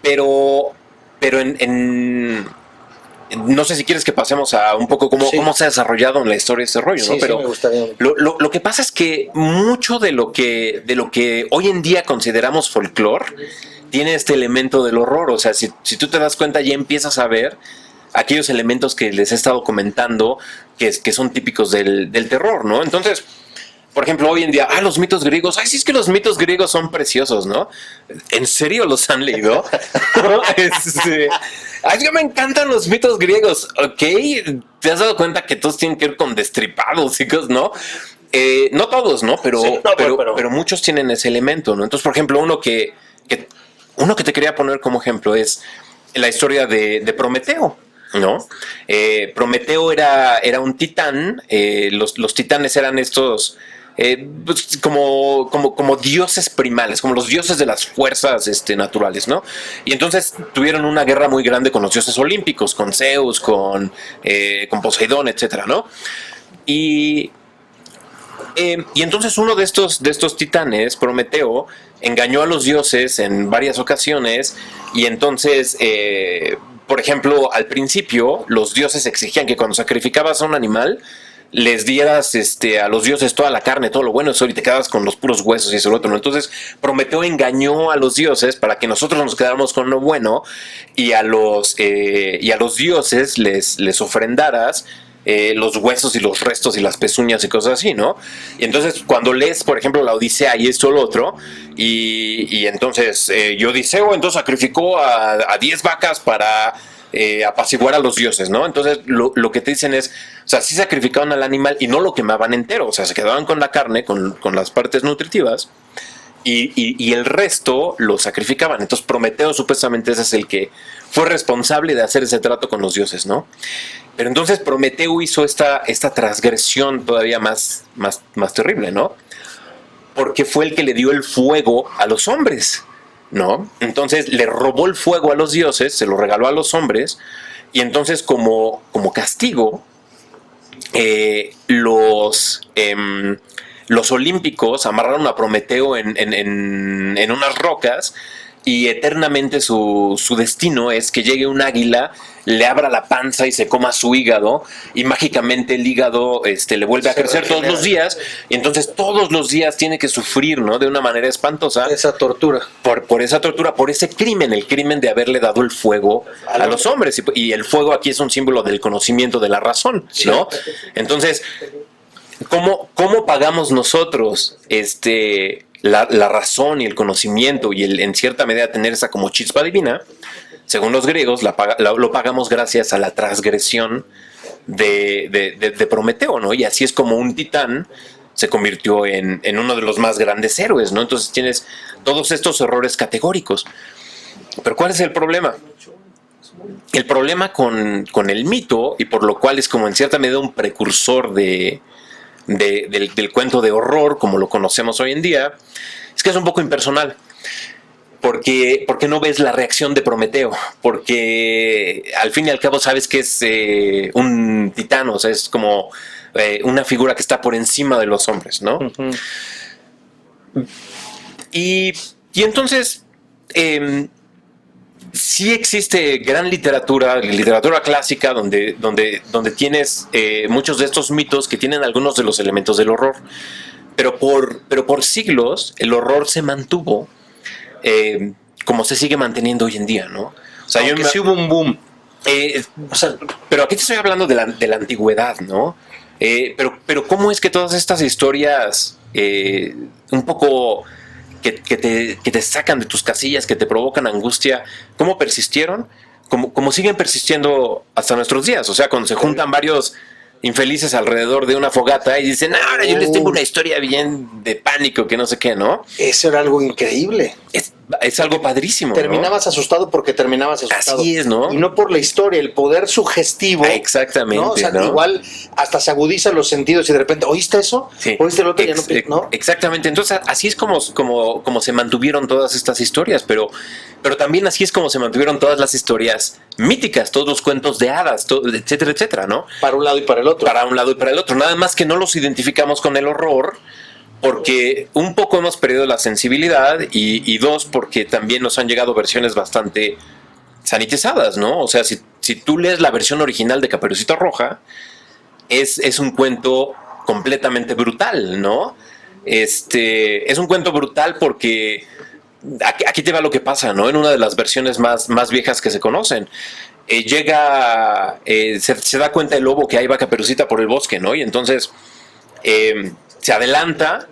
Pero no sé si quieres que pasemos a un poco cómo se ha desarrollado en la historia este rollo, ¿no? Sí, Pero sí, me gustaría. lo que pasa es que mucho de lo que hoy en día consideramos folclore tiene este elemento del horror. O sea, si tú te das cuenta, ya empiezas a ver aquellos elementos que les he estado comentando que son típicos del terror, ¿no? Entonces, por ejemplo, hoy en día, los mitos griegos, sí es que los mitos griegos son preciosos, ¿no? ¿En serio los han leído? Me encantan los mitos griegos, ¿ok? ¿Te has dado cuenta que todos tienen que ver con destripados, chicos, no? No todos, ¿no? Pero, sí, pero muchos tienen ese elemento, ¿no? Entonces, por ejemplo, uno que te quería poner como ejemplo es la historia de Prometeo, ¿no? Prometeo era un titán. Los titanes eran estos pues como dioses primales, como los dioses de las fuerzas naturales, ¿no? Y entonces tuvieron una guerra muy grande con los dioses olímpicos, con Zeus, con Poseidón, etcétera, ¿no? Y entonces uno de estos titanes, Prometeo, engañó a los dioses en varias ocasiones y entonces, por ejemplo, al principio los dioses exigían que cuando sacrificabas a un animal les dieras a los dioses toda la carne, todo lo bueno, y te quedabas con los puros huesos y eso y lo otro, ¿no? Entonces Prometeo engañó a los dioses para que nosotros nos quedáramos con lo bueno y a los dioses les ofrendaras los huesos y los restos y las pezuñas y cosas así, ¿no? Y entonces cuando lees, por ejemplo, la Odisea y esto o lo otro, y entonces Odiseo entonces sacrificó a 10 vacas para apaciguar a los dioses, ¿no? Entonces lo que te dicen es, o sea, sí sacrificaban al animal y no lo quemaban entero, o sea, se quedaban con la carne, con las partes nutritivas, y el resto lo sacrificaban. Entonces Prometeo supuestamente ese es el que fue responsable de hacer ese trato con los dioses, ¿no? Pero entonces Prometeo hizo esta transgresión todavía más terrible, ¿no? Porque fue el que le dio el fuego a los hombres, ¿no? Entonces le robó el fuego a los dioses, se lo regaló a los hombres, y entonces como castigo, los olímpicos amarraron a Prometeo en unas rocas y eternamente su destino es que llegue un águila, le abra la panza y se coma su hígado y mágicamente el hígado le vuelve a crecer todos los días y entonces todos los días tiene que sufrir, ¿no? De una manera espantosa. Esa tortura. Por esa tortura, por ese crimen, el crimen de haberle dado el fuego a los hombres. Y el fuego aquí es un símbolo del conocimiento de la razón, ¿no? Entonces, ¿cómo pagamos nosotros la razón y el conocimiento y en cierta medida tener esa como chispa divina? Según los griegos, lo pagamos gracias a la transgresión de Prometeo, ¿no? Y así es como un titán se convirtió en uno de los más grandes héroes, ¿no? Entonces tienes todos estos errores categóricos. Pero ¿cuál es el problema? El problema con el mito, y por lo cual es como en cierta medida un precursor del cuento de horror como lo conocemos hoy en día, es que es un poco impersonal. Porque no ves la reacción de Prometeo, porque al fin y al cabo sabes que es un titán, o sea, es como una figura que está por encima de los hombres, ¿no? Uh-huh. Y entonces sí existe gran literatura clásica donde tienes muchos de estos mitos que tienen algunos de los elementos del horror, pero por siglos el horror se mantuvo como se sigue manteniendo hoy en día, ¿no? O sea, sí hubo un boom. Pero aquí te estoy hablando de la antigüedad, ¿no? Pero ¿cómo es que todas estas historias un poco que te sacan de tus casillas, que te provocan angustia, cómo persistieron? Como siguen persistiendo hasta nuestros días. O sea, cuando se juntan varios infelices alrededor de una fogata y dicen, ahora yo les tengo una historia bien de pánico, que no sé qué, ¿no? Eso era algo increíble. Es algo padrísimo, terminabas asustado porque terminabas asustado. Así es, ¿no? Y no por la historia, el poder sugestivo. Exactamente, ¿no? O sea, ¿no? Igual hasta se agudizan los sentidos y de repente, ¿oíste eso? Sí. ¿Oíste lo otro? Ya no. Exactamente. Entonces, así es como se mantuvieron todas estas historias, pero también así es como se mantuvieron todas las historias míticas, todos los cuentos de hadas, etcétera, etcétera, ¿no? Para un lado y para el otro. Para un lado y para el otro. Nada más que no los identificamos con el horror, porque un poco hemos perdido la sensibilidad y dos, porque también nos han llegado versiones bastante sanitizadas, ¿no? O sea, si tú lees la versión original de Caperucita Roja, es un cuento completamente brutal, ¿no? Es un cuento brutal porque aquí te va lo que pasa, ¿no? En una de las versiones más viejas que se conocen. Se da cuenta el lobo que ahí va Caperucita por el bosque, ¿no? Y entonces se adelanta,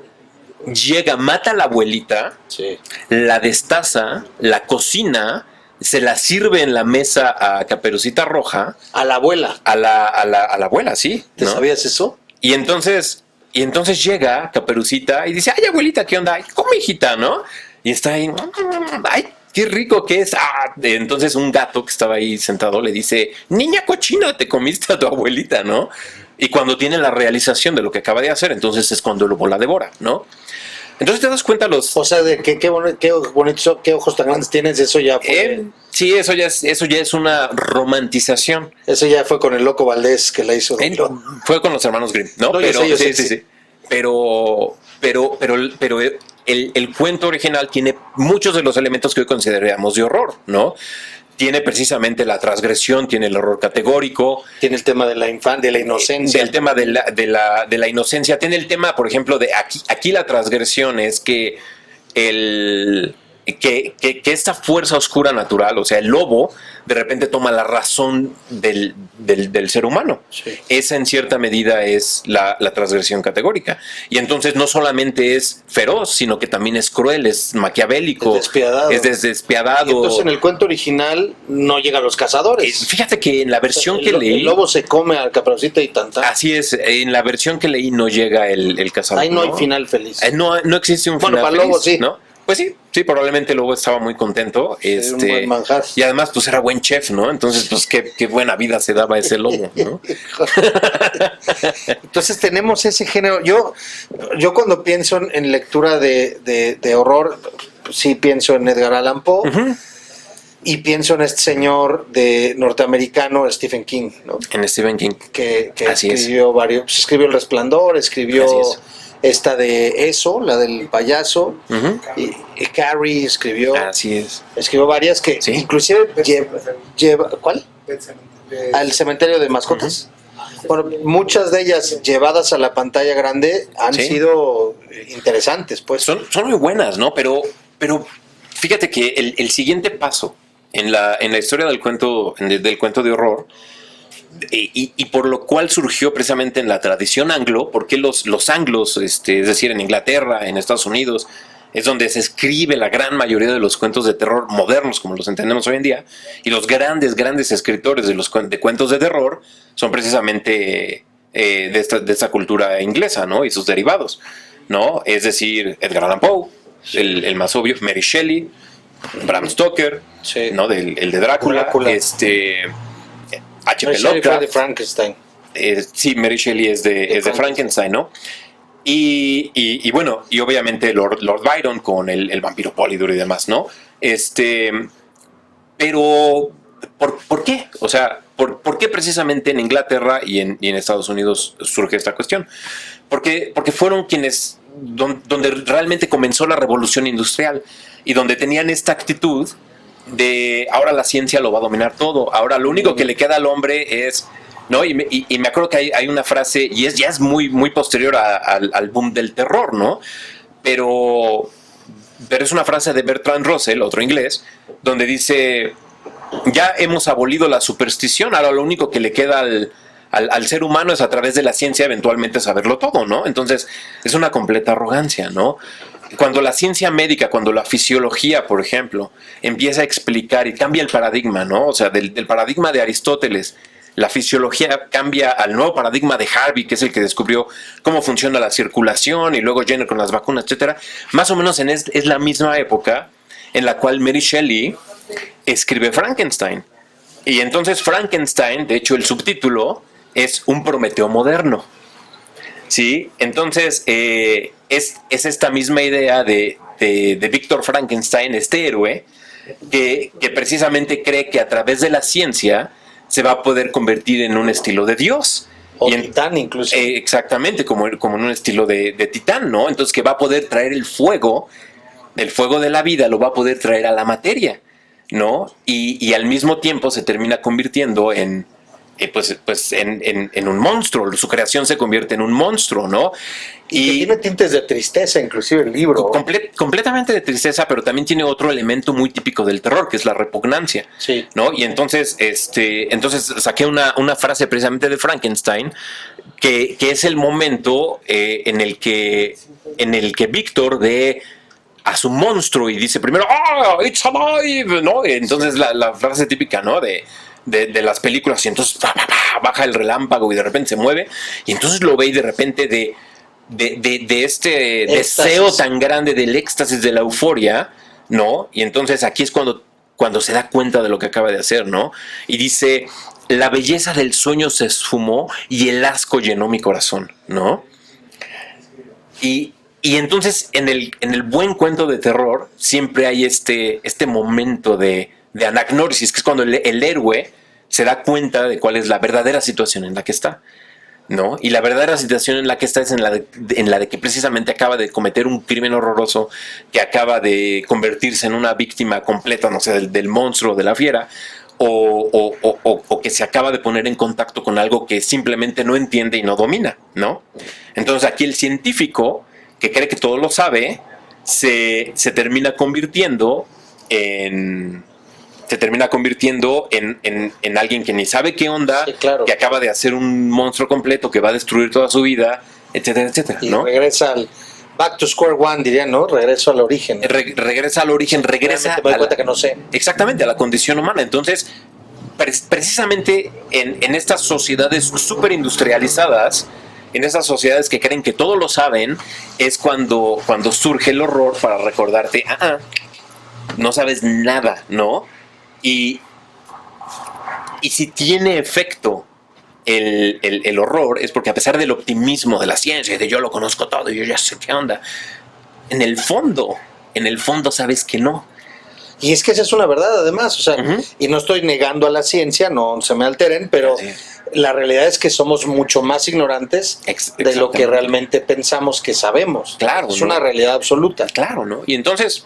llega, mata a la abuelita, sí. La destaza, la cocina, se la sirve en la mesa a Caperucita Roja. A la abuela. A la abuela, sí. ¿Te sabías eso? Y entonces llega Caperucita y dice, ay, abuelita, ¿qué onda? Come, hijita, ¿no? Y está ahí, ay, qué rico que es. Entonces un gato que estaba ahí sentado le dice, niña cochina, te comiste a tu abuelita, ¿no? Y cuando tiene la realización de lo que acaba de hacer, entonces es cuando el lobo la devora, ¿no? Entonces te das cuenta O sea, de qué bonito, qué ojos tan grandes tienes, eso ya fue... sí, eso ya es una romantización. Eso ya fue con el Loco Valdés que la hizo. Fue con los hermanos Grimm, ¿no? Pero yo sé, sí. Pero el cuento original tiene muchos de los elementos que hoy consideramos de horror, ¿no? Tiene precisamente la transgresión, tiene el horror categórico. Tiene el tema de la inocencia. El tema de la inocencia. Tiene el tema, por ejemplo, de aquí la transgresión es que esta fuerza oscura natural, o sea, el lobo, de repente toma la razón del ser humano. Sí. Esa en cierta medida es la transgresión categórica. Y entonces no solamente es feroz, sino que también es cruel, es maquiavélico, es despiadado. Y entonces en el cuento original no llegan los cazadores. Fíjate que en la versión que leí... El lobo se come al Caperucita y tanta. Así es, en la versión que leí no llega el cazador. Ahí no hay final feliz. No existe un final para feliz. El lobo sí. ¿No? Pues sí, probablemente el lobo estaba muy contento. Un buen manjar. Y además, pues era buen chef, ¿no? Entonces, pues qué buena vida se daba ese lobo, ¿no? Entonces tenemos ese género. Yo cuando pienso en lectura de horror, sí pienso en Edgar Allan Poe. Uh-huh. Y pienso en este señor norteamericano, Stephen King, ¿no? En Stephen King. Que escribió varios. Escribió El Resplandor, escribió esta de Eso, la del payaso. Uh-huh. Y Carrie escribió. Así es. Escribió varias que inclusive lleva. ¿Cuál? Al cementerio de mascotas. Uh-huh. Bueno, muchas de ellas llevadas a la pantalla grande han sido interesantes, pues. Son muy buenas, ¿no? Pero fíjate que el siguiente paso en la historia del cuento de horror, y por lo cual surgió precisamente en la tradición anglo, porque los anglos, es decir, en Inglaterra, en Estados Unidos, es donde se escribe la gran mayoría de los cuentos de terror modernos, como los entendemos hoy en día, y los grandes escritores de cuentos de terror son precisamente de esta cultura inglesa, ¿no? Y sus derivados, ¿no? Es decir, Edgar Allan Poe, el más obvio, Mary Shelley, Bram Stoker, ¿no? El de Drácula. H.P. Lovecraft. de Frankenstein. Sí, Mary Shelley es de Frankenstein, ¿no? Y bueno, y obviamente Lord Byron con el vampiro Polidor y demás, ¿no? Pero, ¿por qué? O sea, ¿por qué precisamente en Inglaterra y en Estados Unidos surge esta cuestión? Porque fueron quienes, donde realmente comenzó la revolución industrial y donde tenían esta actitud de ahora la ciencia lo va a dominar todo, ahora lo único que le queda al hombre es, ¿no? Y me acuerdo que hay una frase, y ya es muy, muy posterior al boom del terror, ¿no? Pero es una frase de Bertrand Russell, otro inglés, donde dice, ya hemos abolido la superstición, ahora lo único que le queda al ser humano es a través de la ciencia eventualmente saberlo todo, ¿no? Entonces es una completa arrogancia, ¿no? Cuando la ciencia médica, cuando la fisiología, por ejemplo, empieza a explicar y cambia el paradigma, ¿no? O sea, del paradigma de Aristóteles, la fisiología cambia al nuevo paradigma de Harvey, que es el que descubrió cómo funciona la circulación, y luego Jenner con las vacunas, etcétera. Más o menos es la misma época en la cual Mary Shelley escribe Frankenstein. Y entonces Frankenstein, de hecho el subtítulo, es un Prometeo moderno. ¿Sí? Entonces es esta misma idea de Víctor Frankenstein, este héroe, que precisamente cree que a través de la ciencia se va a poder convertir en un estilo de Dios. O Titán incluso. Exactamente, como en un estilo de Titán, ¿no? Entonces que va a poder traer el fuego de la vida, lo va a poder traer a la materia, ¿no? Y al mismo tiempo se termina convirtiendo en un monstruo. Su creación se convierte en un monstruo, ¿no? Y tiene tintes de tristeza, inclusive el libro. Completamente de tristeza, pero también tiene otro elemento muy típico del terror, que es la repugnancia. Sí. ¿No? Y entonces saqué una frase precisamente de Frankenstein, que es el momento en el que Víctor ve a su monstruo y dice primero, ¡ah, it's alive! ¿No? Entonces la frase típica, ¿no? De las películas, y entonces baja el relámpago y de repente se mueve, y entonces lo ve, y de repente de este éxtasis, deseo tan grande, del éxtasis, de la euforia, ¿no? Y entonces aquí es cuando se da cuenta de lo que acaba de hacer, ¿no? Y dice, la belleza del sueño se esfumó y el asco llenó mi corazón, ¿no? Y entonces en el buen cuento de terror siempre hay este momento de anagnórisis, que es cuando el héroe se da cuenta de cuál es la verdadera situación en la que está, ¿no? Y la verdadera situación en la que está es en la de que precisamente acaba de cometer un crimen horroroso, que acaba de convertirse en una víctima completa, no sé, del monstruo, de la fiera, o que se acaba de poner en contacto con algo que simplemente no entiende y no domina, ¿no? Entonces aquí el científico, que cree que todo lo sabe, se termina convirtiendo en alguien que ni sabe qué onda, sí, claro, que acaba de hacer un monstruo completo que va a destruir toda su vida, etcétera, etcétera, y ¿no? regresa al back to square one, diría, ¿no? Regreso al origen. Regresa al origen, regresa me doy cuenta que no sé. Exactamente, a la condición humana. Entonces, precisamente en estas sociedades súper industrializadas, en esas sociedades que creen que todo lo saben, es cuando surge el horror para recordarte, no sabes nada, ¿no? Y si tiene efecto el horror, es porque a pesar del optimismo de la ciencia, de yo lo conozco todo, yo ya sé qué onda, en el fondo sabes que no. Y es que esa es una verdad, además, o sea, y no estoy negando a la ciencia, no se me alteren, pero la realidad es que somos mucho más ignorantes de lo que realmente pensamos que sabemos. Claro, es una realidad absoluta. Claro, ¿no? Y entonces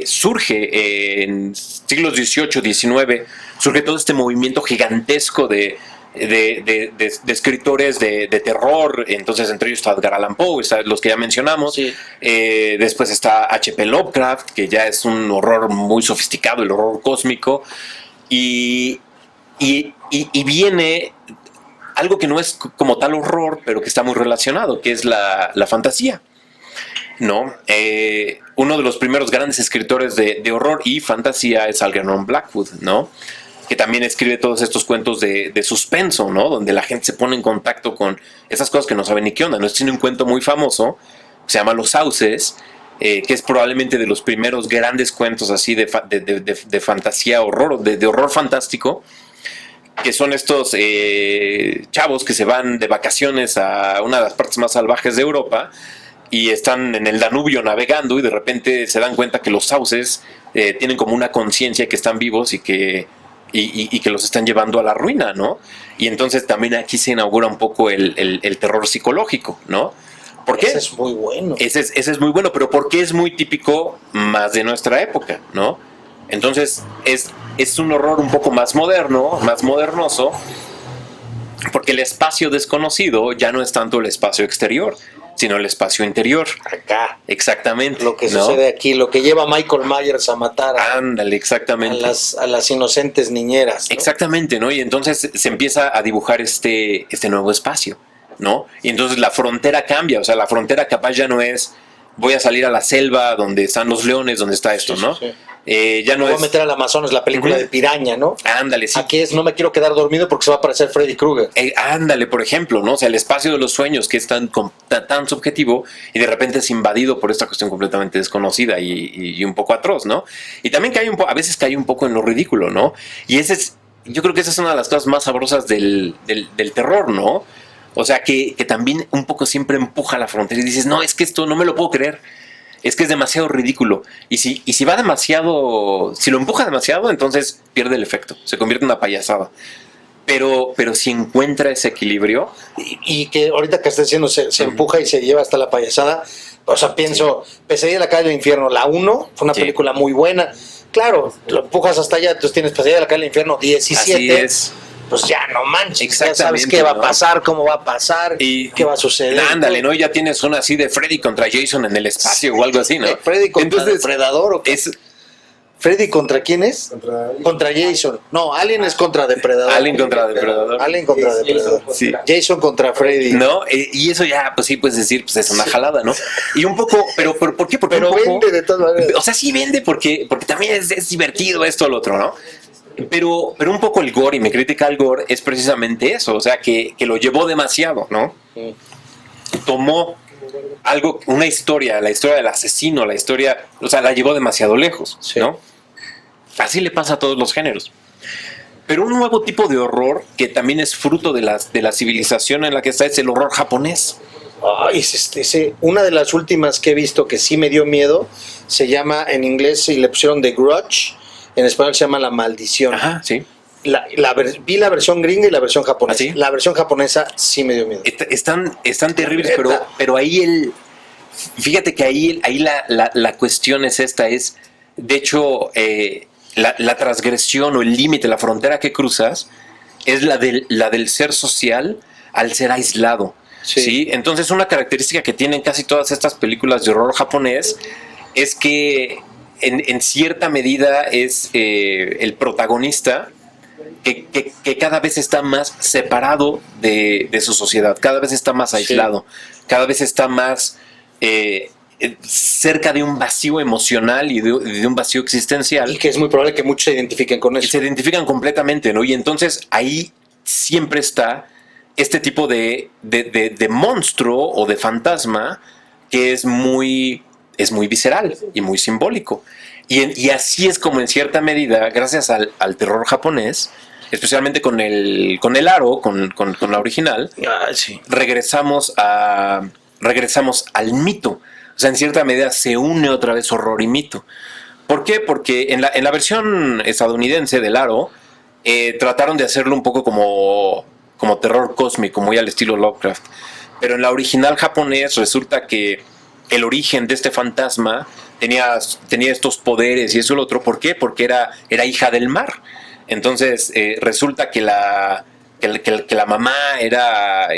surge en siglos XVIII, XIX, surge todo este movimiento gigantesco de escritores de terror. Entonces entre ellos está Edgar Allan Poe, los que ya mencionamos, sí. Después está H.P. Lovecraft, que ya es un horror muy sofisticado, el horror cósmico, y viene algo que no es como tal horror, pero que está muy relacionado, que es la fantasía, ¿no? Uno de los primeros grandes escritores de horror y fantasía es Algernon Blackwood, ¿no? Que también escribe todos estos cuentos de suspenso, ¿no? Donde la gente se pone en contacto con esas cosas que no saben ni qué onda, ¿no? Tiene un cuento muy famoso, que se llama Los Sauces, que es probablemente de los primeros grandes cuentos así de fantasía, horror, de horror fantástico, que son estos chavos que se van de vacaciones a una de las partes más salvajes de Europa, y están en el Danubio navegando, y de repente se dan cuenta que los sauces tienen como una conciencia, que están vivos y que los están llevando a la ruina, ¿no? Y entonces también aquí se inaugura un poco el terror psicológico, ¿no? ¿Por qué? Ese es muy bueno. Ese es muy bueno, pero porque es muy típico más de nuestra época, ¿no? Entonces es un horror un poco más moderno, más modernoso, porque el espacio desconocido ya no es tanto el espacio exterior, sino el espacio interior. Acá. Exactamente. Lo que sucede aquí, lo que lleva a Michael Myers a matar Ándale, exactamente. a las inocentes niñeras, ¿no? Exactamente, ¿no? Y entonces se empieza a dibujar este nuevo espacio, ¿no? Y entonces la frontera cambia, o sea, la frontera capaz ya no es voy a salir a la selva donde están los leones, donde está esto, sí, ¿no? Sí. Ya no Voy a es... meter al Amazonas la película Ujú. de Piraña, ¿no? Ándale, sí. Aquí es no me quiero quedar dormido porque se va a aparecer Freddy Krueger. Ándale, por ejemplo, ¿no? O sea, el espacio de los sueños que es tan subjetivo y de repente es invadido por esta cuestión completamente desconocida y un poco atroz, ¿no? Y también a veces cae un poco en lo ridículo, ¿no? Y yo creo que esa es una de las cosas más sabrosas del terror, ¿no? O sea, que también un poco siempre empuja la frontera y dices, no, es que esto no me lo puedo creer. Es que es demasiado ridículo. Y si va demasiado, si lo empuja demasiado, entonces pierde el efecto. Se convierte en una payasada. Pero si encuentra ese equilibrio. Y que ahorita que está diciendo se empuja y se lleva hasta la payasada. O sea, pienso, Pesadilla en la calle del infierno, la 1, fue una película muy buena. Claro, lo empujas hasta allá, entonces tienes Pesadilla en la calle del infierno 17. Así es. Pues ya no manches, Exactamente, ya sabes qué va a ¿no? pasar, cómo va a pasar, qué va a suceder. Ándale, ¿no? Ya tienes una así de Freddy contra Jason en el espacio o algo así, ¿no? Freddy contra Entonces, Depredador o qué? ¿Freddy contra quién es? Contra Jason. No, Alien es contra Depredador. Alien contra Depredador. Alien contra Depredador. Sí. Jason contra Freddy. ¿No? Y eso ya, pues sí, puedes decir, pues es una jalada, ¿no? Y un poco, pero ¿por qué? Porque Pero un poco, vende de todas maneras. o sea, sí vende porque también es divertido esto o lo otro, ¿no? Pero un poco el gore y mi crítica al gore es precisamente eso, o sea, que lo llevó demasiado, ¿no? Tomó algo, una historia, la historia del asesino, la historia, o sea, la llevó demasiado lejos, Sí. ¿no? Así le pasa a todos los géneros. Pero un nuevo tipo de horror que también es fruto de la civilización en la que está es el horror japonés. Ay, una de las últimas que he visto que sí me dio miedo se llama en inglés y le pusieron The Grudge, en español se llama La Maldición. Ajá, sí. Vi la versión gringa y la versión japonesa. ¿Ah, sí? La versión japonesa sí me dio miedo. Están terribles, Neta. pero ahí fíjate que ahí la cuestión es esta, de hecho, la transgresión o el límite, la frontera que cruzas, es la del ser social al ser aislado. Sí. ¿Sí? Entonces, una característica que tienen casi todas estas películas de horror japonés es que en cierta medida es el protagonista que cada vez está más separado de su sociedad, cada vez está más aislado, cada vez está más cerca de un vacío emocional y de un vacío existencial. Y que es muy probable que muchos se identifiquen con eso. Se identifican completamente, ¿no? Y entonces ahí siempre está este tipo de monstruo o de fantasma que es muy visceral y muy simbólico. Y así es como en cierta medida, gracias al terror japonés, especialmente con el aro, con la original, Sí. regresamos al mito. O sea, en cierta medida se une otra vez horror y mito. ¿Por qué? Porque en la versión estadounidense del aro trataron de hacerlo un poco como terror cósmico, muy al estilo Lovecraft. Pero en la original japonés resulta que el origen de este fantasma tenía estos poderes y eso y lo otro. ¿Por qué? Porque era hija del mar. Entonces resulta que la mamá era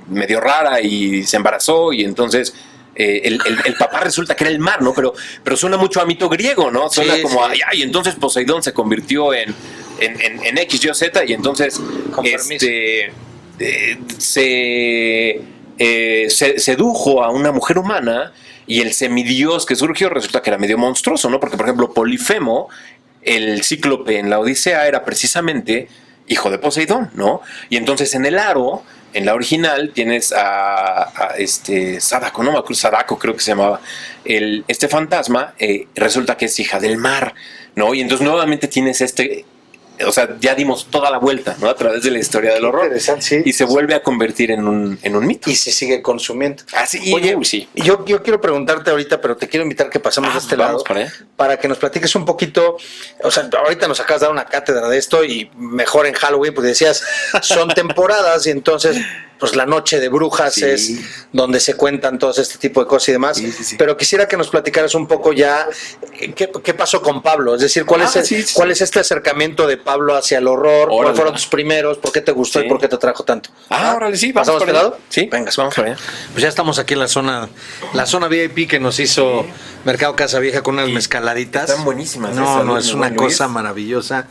medio rara y se embarazó y entonces el papá resulta que era el mar, ¿no? Pero suena mucho a mito griego, ¿no? Suena como sí. y entonces Poseidón se convirtió en X, Y, Z y entonces se sedujo a una mujer humana y el semidios que surgió resulta que era medio monstruoso, ¿no? Porque, por ejemplo, Polifemo, el cíclope en la Odisea, era precisamente hijo de Poseidón, ¿no? Y entonces en el aro, en la original, tienes a Sadako, no me acuerdo, Sadako creo que se llamaba, este fantasma, resulta que es hija del mar, ¿no? Y entonces nuevamente tienes o sea, ya dimos toda la vuelta, ¿no? A través de la historia del horror. Interesante, sí. Y se vuelve a convertir en un mito. Y se sigue consumiendo. Así, Oye, sí. yo quiero preguntarte ahorita, pero te quiero invitar que pasemos a este lado para que nos platiques un poquito. O sea, ahorita nos acabas de dar una cátedra de esto y mejor en Halloween, porque decías, son temporadas y entonces, pues la noche de brujas es donde se cuentan todo este tipo de cosas y demás. Sí. Pero quisiera que nos platicaras un poco ya qué pasó con Pablo. Es decir, ¿cuál es este acercamiento de Pablo hacia el horror? ¿Cuáles fueron tus primeros? ¿Por qué te gustó y por qué te atrajo tanto? Órale, sí. ¿Pasamos por lado? Sí. Venga, vamos para allá. Pues ya estamos aquí en la zona VIP que nos hizo Mercado Casa Vieja con unas mezcaladitas. Están buenísimas. No, es una cosa maravillosa.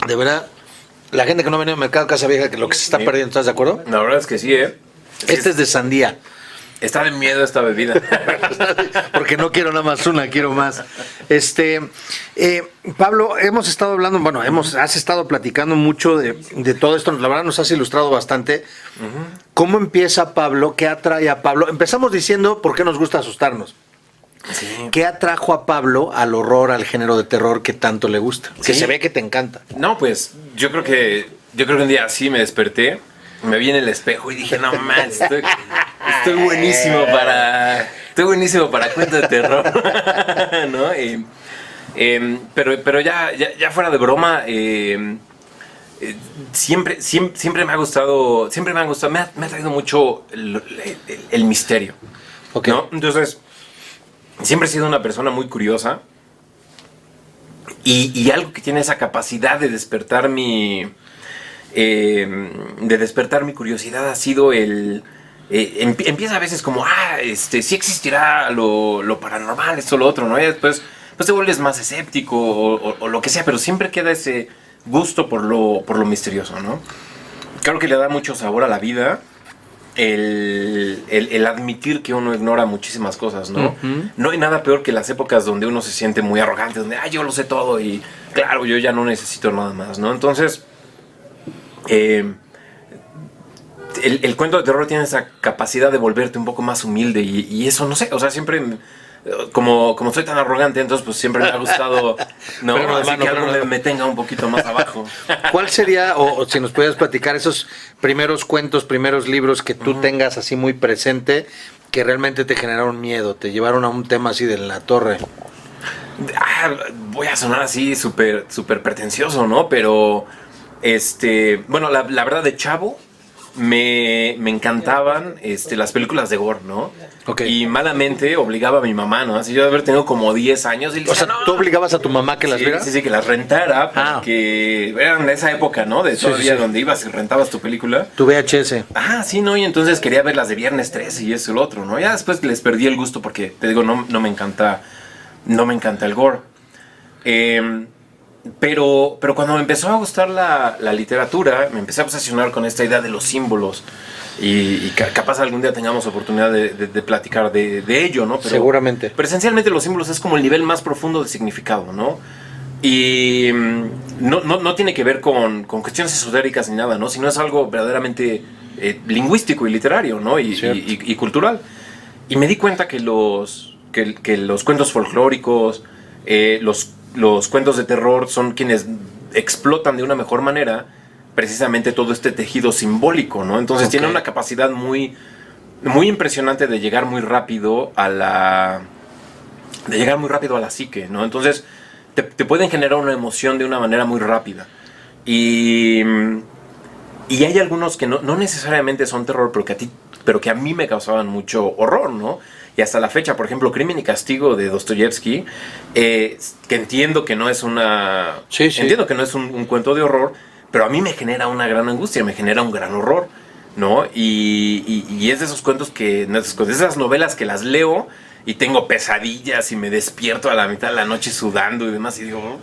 De verdad, la gente que no ha venido al Mercado Casa Vieja, que lo que se está perdiendo, ¿estás de acuerdo? La verdad es que sí, Este es de sandía. Está de miedo esta bebida. Porque no quiero nada más una, quiero más. Pablo, hemos estado hablando, bueno, has estado platicando mucho de todo esto, la verdad nos has ilustrado bastante. ¿Cómo empieza Pablo? ¿Qué atrae a Pablo? Empezamos diciendo por qué nos gusta asustarnos. Sí. ¿Qué atrajo a Pablo al horror, al género de terror que tanto le gusta? Que Sí. se ve que te encanta. No, pues yo creo que un día así me desperté, me vi en el espejo y dije, no man, estoy buenísimo para cuentos de terror. ¿No? Pero ya fuera de broma, siempre me ha gustado, me ha traído mucho el misterio. Okay. ¿No? Entonces, siempre he sido una persona muy curiosa y algo que tiene esa capacidad de despertar mi curiosidad ha sido empieza a veces como sí existirá lo paranormal, esto, lo otro, ¿no? Y después pues te vuelves más escéptico o lo que sea, pero siempre queda ese gusto por lo misterioso, ¿no? Claro que le da mucho sabor a la vida el admitir que uno ignora muchísimas cosas, ¿no? Uh-huh. No hay nada peor que las épocas donde uno se siente muy arrogante, donde yo lo sé todo y claro, yo ya no necesito nada más, ¿no? Entonces, el cuento de terror tiene esa capacidad de volverte un poco más humilde y eso, no sé, o sea, siempre, como soy tan arrogante, entonces pues siempre me ha gustado, ¿no? Así que algo me tenga un poquito más abajo. ¿Cuál sería, o si nos pudieras platicar esos primeros cuentos, primeros libros que tú tengas así muy presente, que realmente te generaron miedo, te llevaron a un tema así de la torre? Voy a sonar así súper pretencioso, ¿no? Pero, bueno, la verdad de chavo, me encantaban las películas de gore, ¿no? Okay. Y malamente obligaba a mi mamá, ¿no? Así yo de haber tenido como 10 años. Y o sea, ¿tú obligabas a tu mamá que las viera? Sí, que las rentara, porque eran de esa época, ¿no? De todavía donde ibas y rentabas tu película. Tu VHS. Sí, ¿no? Y entonces quería ver las de Viernes 13 y eso y lo otro, ¿no? Ya después les perdí el gusto porque, te digo, no me encanta el gore. Pero cuando me empezó a gustar la literatura, me empecé a obsesionar con esta idea de los símbolos. Y capaz algún día tengamos oportunidad de platicar de ello, ¿no? Pero, seguramente. Pero esencialmente los símbolos es como el nivel más profundo de significado, ¿no? Y no tiene que ver con cuestiones esotéricas ni nada, ¿no? Sino es algo verdaderamente lingüístico y literario, ¿no? Y cultural. Y me di cuenta que los cuentos folclóricos, los cuentos de terror son quienes explotan de una mejor manera precisamente todo este tejido simbólico, ¿no? Entonces tiene una capacidad muy, muy impresionante de llegar muy rápido a la psique, ¿no? Entonces te pueden generar una emoción de una manera muy rápida. Y hay algunos que no necesariamente son terror, pero que a mí me causaban mucho horror, ¿no? Y hasta la fecha, por ejemplo, Crimen y Castigo de Dostoyevsky, que entiendo que no es entiendo que no es un cuento de horror, pero a mí me genera una gran angustia, me genera un gran horror, ¿no? Y es de esos cuentos de esas novelas que las leo y tengo pesadillas y me despierto a la mitad de la noche sudando y demás y digo,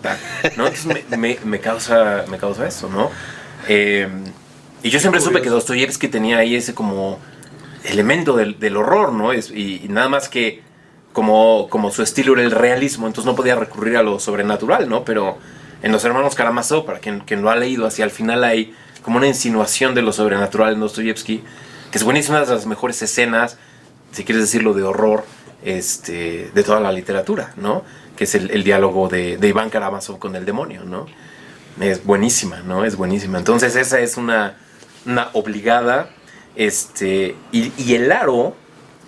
¿no? Entonces me causa eso, ¿no? Y yo siempre supe que Dostoyevsky tenía ahí ese como elemento del horror, ¿no? Y nada más que como su estilo era el realismo, entonces no podía recurrir a lo sobrenatural, ¿no? Pero en Los Hermanos Karamazov, para quien lo ha leído, hacia el final hay como una insinuación de lo sobrenatural en Dostoyevsky, que es buenísima, una de las mejores escenas, si quieres decirlo, de horror de toda la literatura, ¿no? Que es el diálogo de Iván Karamazov con el demonio, ¿no? Es buenísima, ¿no? Es buenísima. Entonces esa es una obligada. Y el aro,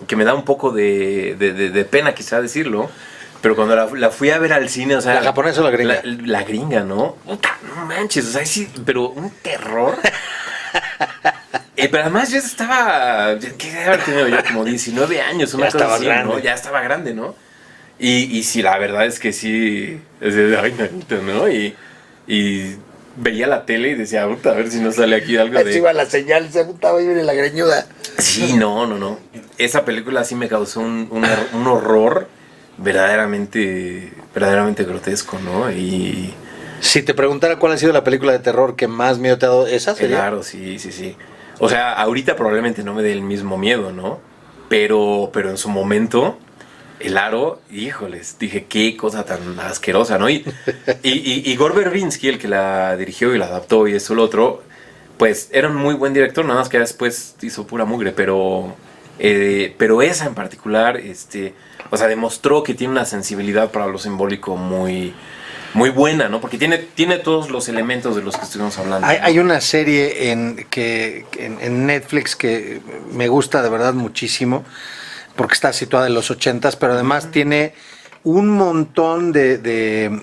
que me da un poco de pena quizá decirlo, pero cuando la fui a ver al cine, o sea... ¿La japonesa o la gringa? La gringa, ¿no? No manches, o sea, sí, pero un terror. Pero además yo estaba... ¿Qué debe haber tenido yo? Como 19 años, una cosa así, ¿no? Ya estaba grande, ¿no? Y sí, la verdad es que sí... Ay, ¿no? Y veía la tele y decía, a ver si no sale aquí algo de... iba la señal, se apuntaba y viene la greñuda. Sí, no. Esa película sí me causó un horror verdaderamente grotesco, ¿no? Y... Si te preguntara cuál ha sido la película de terror que más miedo te ha dado, ¿esa sería? Claro, sí. O sea, ahorita probablemente no me dé el mismo miedo, ¿no? pero en su momento, El Aro, híjoles, dije, qué cosa tan asquerosa, ¿no? Y Gore Verbinski, el que la dirigió y la adaptó y eso, lo otro, pues era un muy buen director, nada más que después hizo pura mugre, pero esa en particular, o sea, demostró que tiene una sensibilidad para lo simbólico muy, muy buena, ¿no? Porque tiene todos los elementos de los que estuvimos hablando. Hay una serie en Netflix que me gusta de verdad muchísimo, porque está situada en los 80s, pero además tiene un montón de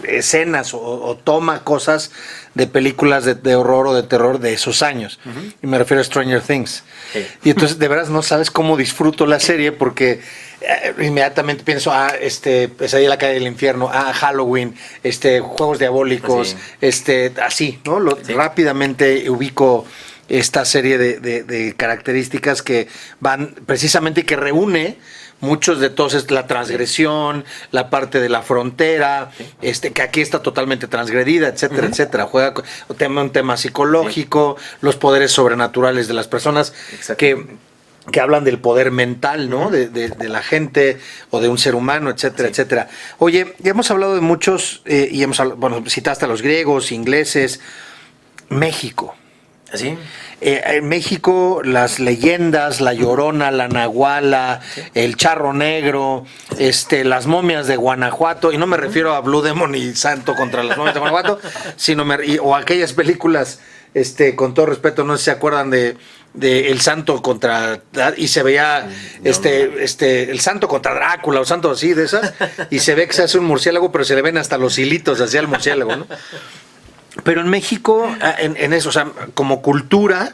escenas o toma cosas de películas de horror o de terror de esos años. Y me refiero a Stranger Things. Sí. Y entonces de veras no sabes cómo disfruto la serie, porque inmediatamente pienso, Pesadilla en la calle del infierno, Halloween, Juegos Diabólicos, así, ¿no? Sí. Rápidamente ubico esta serie de características que van precisamente, que reúne muchos de todos, es la transgresión, la parte de la frontera, que aquí está totalmente transgredida, etcétera, etcétera. Juega con un tema psicológico, los poderes sobrenaturales de las personas que hablan del poder mental, ¿no? De la gente o de un ser humano, etcétera, etcétera. Oye, ya hemos hablado de muchos, y citaste a los griegos, ingleses, México. ¿Así? En México, las leyendas, la Llorona, la Nahuala, el Charro Negro, las momias de Guanajuato, y no me refiero a Blue Demon y Santo contra las momias de Guanajuato, sino o aquellas películas, con todo respeto, no sé si se acuerdan de El Santo contra, y se veía el Santo contra Drácula o Santo así de esas, y se ve que se hace un murciélago, pero se le ven hasta los hilitos hacia el murciélago, ¿no? Pero en México, en eso, o sea, como cultura,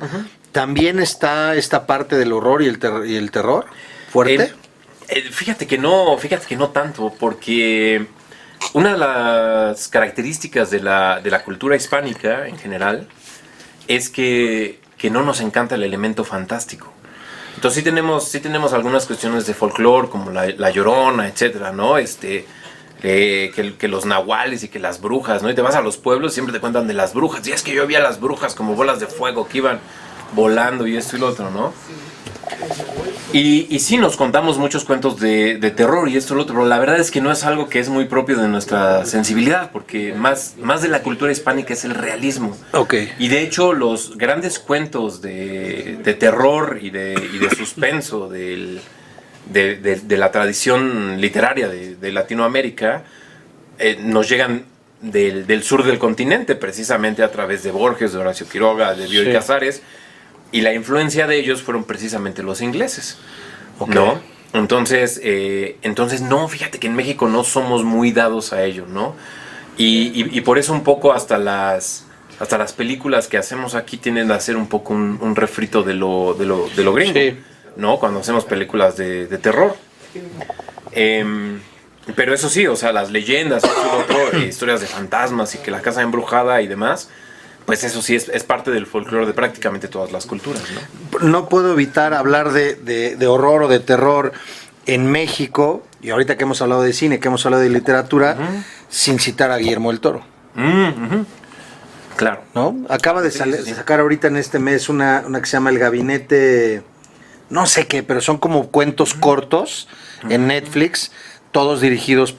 también está esta parte del horror y el terror fuerte. Fíjate que no tanto, porque una de las características de la cultura hispánica en general es que no nos encanta el elemento fantástico. Entonces sí tenemos algunas cuestiones de folclore, como la Llorona, etcétera, ¿no? Que los nahuales y que las brujas, ¿no? Y te vas a los pueblos, siempre te cuentan de las brujas. Y es que yo vi a las brujas como bolas de fuego que iban volando y esto y lo otro, ¿no? Y sí, nos contamos muchos cuentos de terror y esto y lo otro, pero la verdad es que no es algo que es muy propio de nuestra sensibilidad, porque más de la cultura hispánica es el realismo. Okay. Y de hecho, los grandes cuentos de terror y de suspenso de la tradición literaria de Latinoamérica nos llegan del sur del continente, precisamente a través de Borges, de Horacio Quiroga, de Bioy Casares, y la influencia de ellos fueron precisamente los ingleses, ¿no? Entonces no, fíjate que en México no somos muy dados a ello, ¿no? Y por eso un poco hasta las películas que hacemos aquí tienden a ser un poco un refrito de lo gringo. Sí. ¿No? Cuando hacemos películas de terror. Pero eso sí, o sea, las leyendas, historias de fantasmas y que la casa embrujada y demás, pues eso sí es parte del folclore de prácticamente todas las culturas, ¿no? No puedo evitar hablar de horror o de terror en México, y ahorita que hemos hablado de cine, que hemos hablado de literatura, sin citar a Guillermo del Toro. Claro. ¿No? Acaba de sacar ahorita en este mes una que se llama El Gabinete, no sé qué, pero son como cuentos cortos en Netflix, todos dirigidos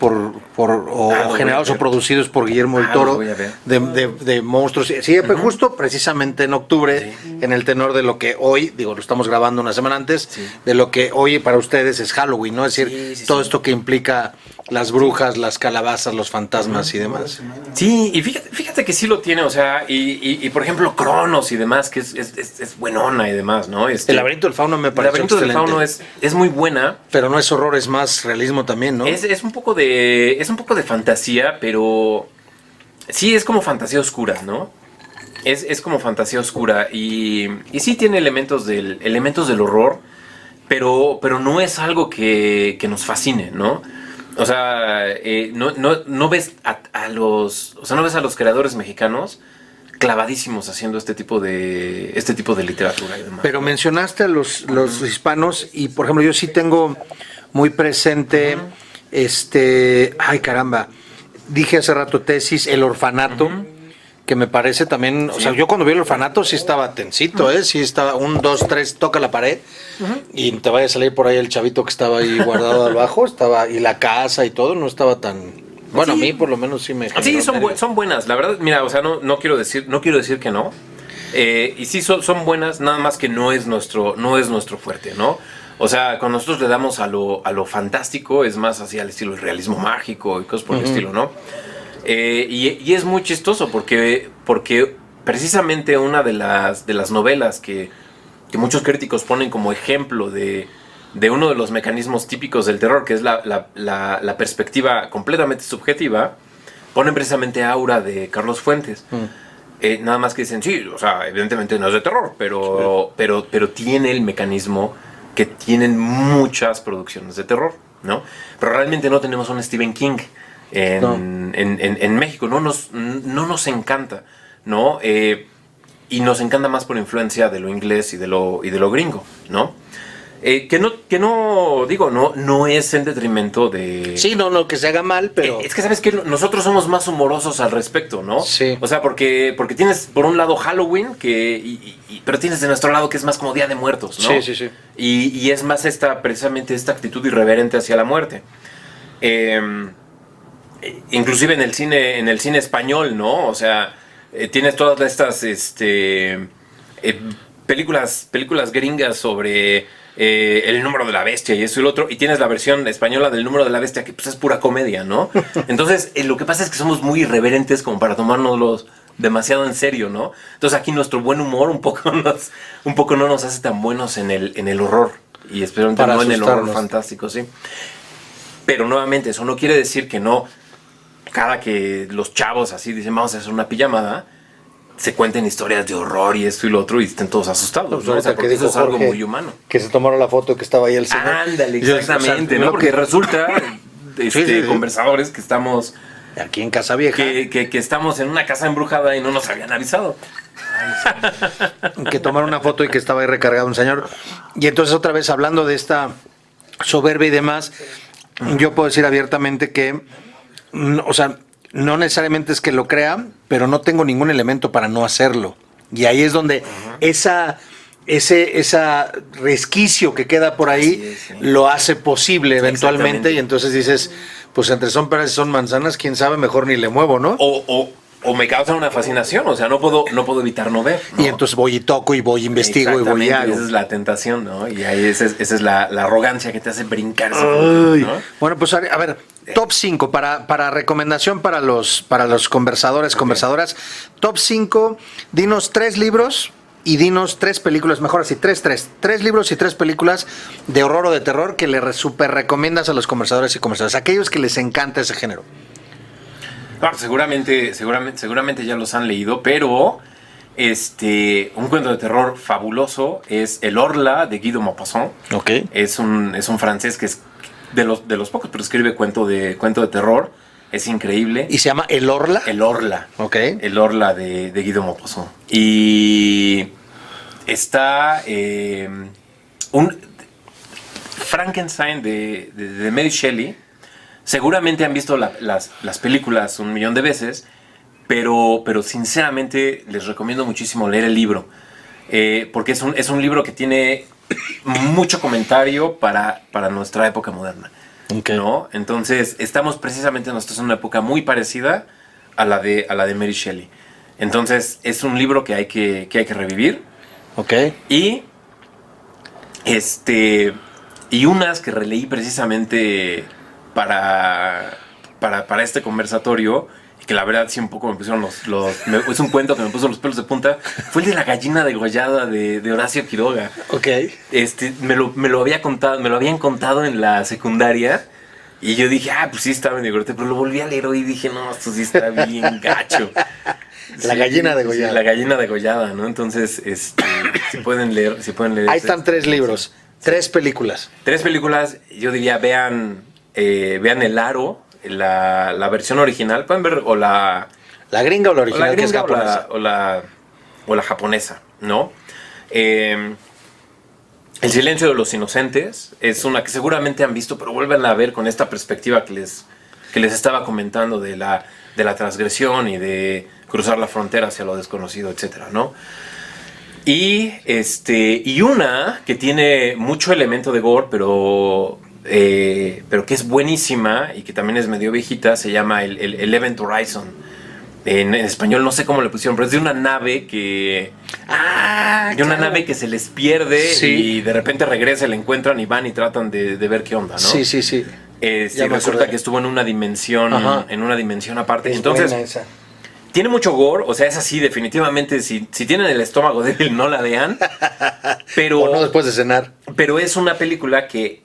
o generados o producidos por Guillermo del Toro, de monstruos. Sí, justo precisamente en octubre, en el tenor de lo que hoy, lo estamos grabando una semana antes, de lo que hoy para ustedes es Halloween, ¿no? Es decir, todo esto que implica las brujas, las calabazas, los fantasmas y demás. Sí, y fíjate que sí lo tiene, o sea, y por ejemplo Cronos y demás, que es buenona y demás, ¿no? El laberinto del fauno me parece excelente. El laberinto del fauno es muy buena. Pero no es horror, es más realismo también, ¿no? Es un poco de fantasía, pero sí es como fantasía oscura, ¿no? Es como fantasía oscura y sí tiene elementos del horror, pero no es algo que nos fascine, ¿no? O sea, no ves a los creadores mexicanos clavadísimos haciendo este tipo de literatura y demás. Pero mencionaste a los hispanos y, por ejemplo, yo sí tengo muy presente ay caramba, dije hace rato Tesis, El Orfanato, que me parece también, o sea, yo cuando vi el orfanato sí estaba tensito, sí estaba 1, 2, 3, toca la pared y te vaya a salir por ahí el chavito que estaba ahí guardado abajo, estaba, y la casa y todo, no estaba tan, bueno, Sí. a mí por lo menos sí me Sí, generó nervios. son buenas. La verdad, mira, o sea, no quiero decir que no. Y sí, son buenas, nada más que no es nuestro fuerte, ¿no? O sea, cuando nosotros le damos a lo fantástico, es más hacia el estilo del realismo mágico y cosas por el estilo, ¿no? Y es muy chistoso porque precisamente una de las novelas que muchos críticos ponen como ejemplo de uno de los mecanismos típicos del terror, que es la perspectiva completamente subjetiva, ponen precisamente Aura de Carlos Fuentes. Nada más que dicen, sí, o sea, evidentemente no es de terror, pero tiene el mecanismo que tienen muchas producciones de terror, ¿no? Pero realmente no tenemos un Stephen King en México, no nos encanta, ¿no? Y nos encanta más por influencia de lo inglés y de lo gringo, ¿no? Que no digo, no es en detrimento de... Sí, no que se haga mal, pero... Es que sabes que nosotros somos más humorosos al respecto, ¿no? Sí. O sea, porque tienes por un lado Halloween, pero tienes de nuestro lado que es más como Día de Muertos, ¿no? Sí. Y es más precisamente esta actitud irreverente hacia la muerte. Inclusive en el cine español, ¿no? O sea, tienes todas estas películas gringas sobre el número de la bestia y eso y lo otro, y tienes la versión española del número de la bestia que pues es pura comedia, ¿no? Entonces, lo que pasa es que somos muy irreverentes como para tomárnoslos demasiado en serio, ¿no? Entonces aquí nuestro buen humor un poco no nos hace tan buenos en el horror, y especialmente Para no en el horror asustarnos. fantástico, sí. Pero nuevamente, eso no quiere decir que no, cada que los chavos así dicen vamos a hacer una pijamada, se cuenten historias de horror y esto y lo otro y estén todos asustados, ¿no? O sea, porque eso es algo muy humano. Que se tomaron la foto que estaba ahí el señor. Ándale, Yo, exactamente, o sea, ¿no? Porque resulta, sí. conversadores que estamos, Aquí en Casa Vieja. que estamos en una casa embrujada y no nos habían avisado. Que tomaron una foto y que estaba ahí recargado un señor. Y entonces otra vez hablando de esta soberbia y demás, yo puedo decir abiertamente que, o sea, no necesariamente es que lo crea, pero no tengo ningún elemento para no hacerlo. Y ahí es donde esa resquicio que queda por ahí Así es, sí. lo hace posible eventualmente. Exactamente. Y entonces dices, pues entre son peras y son manzanas, quién sabe, mejor ni le muevo, ¿no? O me causa una fascinación, o sea, no puedo evitar no ver, ¿no? Y entonces voy y toco y voy, investigo y voy y Exactamente, hago. esa es la tentación, ¿no? Y ahí esa es la arrogancia que te hace brincar ese Ay. ¿no? Bueno, pues a ver, top 5 para recomendación para los conversadores, conversadoras. Top 5, dinos 3 libros y dinos 3 películas, mejor así, 3 libros y 3 películas de horror o de terror que le super recomiendas a los conversadores y conversadoras, aquellos que les encanta ese género. Claro, seguramente ya los han leído, pero un cuento de terror fabuloso es El Orla de Guy de Maupassant. Ok. Es un francés que es de los pocos, pero escribe cuento de terror. Es increíble. ¿Y se llama El Orla? El Orla. Ok. El Orla de Guy de Maupassant. Y está un Frankenstein de Mary Shelley. Seguramente han visto las películas 1,000,000 de veces, pero sinceramente les recomiendo muchísimo leer el libro, porque es un libro que tiene mucho comentario para nuestra época moderna, Ok. ¿no? Entonces estamos en una época muy parecida a la de Mary Shelley. Entonces es un libro que hay que revivir. Ok. Y unas que releí precisamente para este conversatorio, y que la verdad sí un poco me pusieron es un cuento que me puso los pelos de punta, fue el de la gallina degollada de Horacio Quiroga. Ok. Me lo habían contado en la secundaria, y yo dije, pues sí estaba medio grotesco, pero lo volví a leer hoy y dije, no, esto sí está bien gacho. La gallina degollada. Sí, la gallina degollada, ¿no? Entonces, si pueden leer. Ahí están 3 libros, 3 películas. 3 películas, yo diría, vean El Aro, la versión original, pueden ver, o la ¿La gringa o la original, que es gringa, japonesa? o la japonesa, ¿no? El silencio de los inocentes es una que seguramente han visto, pero vuelven a ver con esta perspectiva que les estaba comentando de la transgresión y de cruzar la frontera hacia lo desconocido, etcétera, ¿no? Y una que tiene mucho elemento de gore, pero que es buenísima y que también es medio viejita, se llama el Event Horizon. En español no sé cómo le pusieron, pero es de una nave que... nave que se les pierde y de repente regresa, la encuentran y van y tratan de ver qué onda, ¿no? Sí. Resulta que estuvo en una dimensión, aparte. Es entonces, buena esa. tiene mucho gore, o sea, es así, definitivamente, si tienen el estómago débil, no la vean. Pero, o no después de cenar. Pero es una película que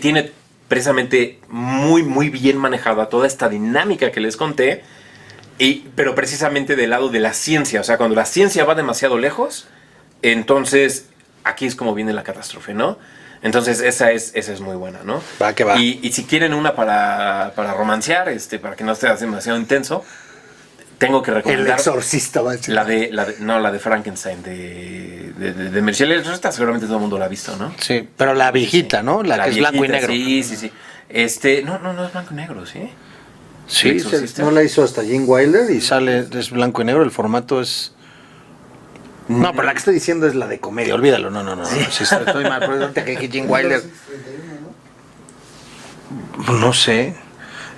tiene precisamente muy, muy bien manejada toda esta dinámica que les conté, pero precisamente del lado de la ciencia. O sea, cuando la ciencia va demasiado lejos, entonces aquí es como viene la catástrofe, ¿no? Entonces esa es muy buena, ¿no? Va que va. Y si quieren una para romancear, para que no esté demasiado intenso, tengo que recomendar... El Exorcista, va a decir. La de Frankenstein, de Michelle. Esta seguramente todo el mundo la ha visto, ¿no? Sí, pero la viejita, ¿no? La que es blanco y negro. Sí. No es blanco y negro, ¿sí? Sí, no la hizo hasta Gene Wilder y sale, es blanco y negro, el formato es... No, pero la que estoy diciendo es la de comedia, olvídalo, no. Sí, estoy mal, pero ahorita que Gene Wilder... No sé,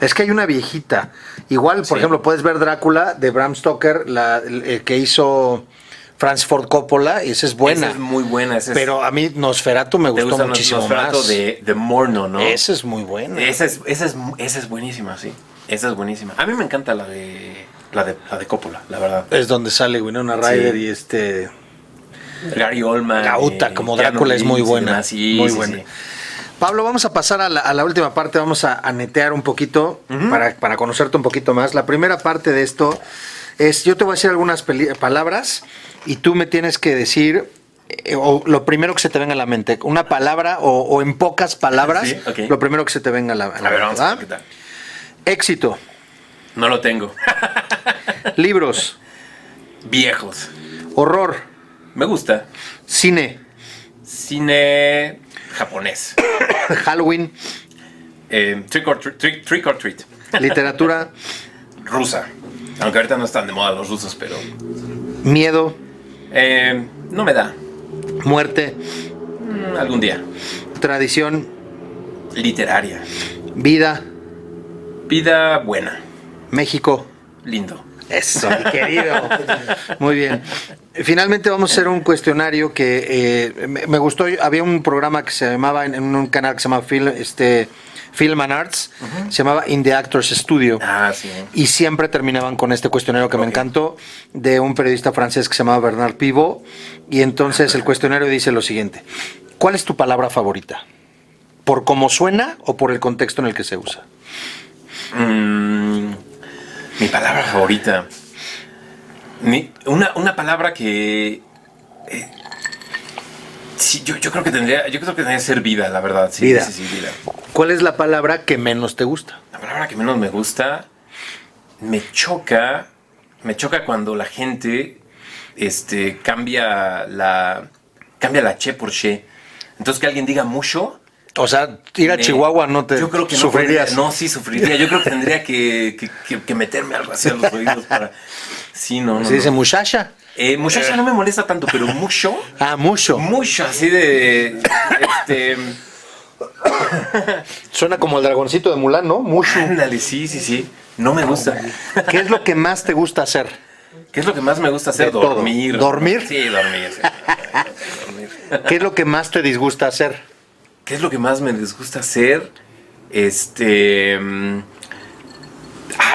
es que hay una viejita. Igual, por ejemplo, puedes ver Drácula de Bram Stoker, el que hizo Francis Ford Coppola, y esa es buena. Esa es muy buena. Pero a mí Nosferatu me gustó muchísimo Nosferatu más. de Morno, ¿no? Esa es muy buena. Esa es buenísima, sí. Esa es buenísima. A mí me encanta la de Coppola, la verdad. Es donde sale Winona Ryder y Gary Oldman. Gauta como Drácula es muy buena. Muy buena. Pablo, vamos a pasar a la última parte, vamos a netear un poquito para conocerte un poquito más. La primera parte de esto es, yo te voy a decir algunas palabras y tú me tienes que decir lo primero que se te venga a la mente, una palabra o en pocas palabras, sí, okay. Lo primero que se te venga a la mente. A ver, vamos a ver qué tal. Éxito. No lo tengo. Libros. Viejos. Horror. Me gusta. Cine. Cine japonés. Halloween. Trick or treat. Literatura. Rusa. Aunque ahorita no están de moda los rusos, pero... Miedo. No me da. Muerte. Algún día. Tradición. Literaria. Vida. Vida buena. México. Lindo. Eso, mi querido. Muy bien. Finalmente vamos a hacer un cuestionario que me gustó. Había un programa que se llamaba, en un canal que se llama Film and Arts, se llamaba In the Actors Studio. Ah, sí. Y siempre terminaban con este cuestionario que me encantó, de un periodista francés que se llamaba Bernard Pivot. Y entonces el cuestionario dice lo siguiente: ¿cuál es tu palabra favorita? ¿Por cómo suena o por el contexto en el que se usa? Mi palabra favorita. Una palabra que... sí, yo creo que tendría que ser vida, la verdad. Sí, vida. Sí, vida. ¿Cuál es la palabra que menos te gusta? La palabra que menos me gusta, me choca cuando la gente cambia la che por che. Entonces que alguien diga mucho. O sea, ir a Chihuahua no te... Yo creo que sufrirías. Sí, sufriría. Yo creo que tendría que meterme algo así a los oídos para... Sí, no. Se dice muchacha. Muchacha no me molesta tanto, pero mucho. Ah, mucho. Mucho, así de... Suena como el dragoncito de Mulan, ¿no? Mucho. Ándale, sí. No me gusta. ¿Qué es lo que más te gusta hacer? ¿Qué es lo que más me gusta hacer? De todo. Dormir. ¿Dormir? Sí, dormir. Dormir. ¿Qué es lo que más te disgusta hacer? ¿Qué es lo que más me disgusta hacer?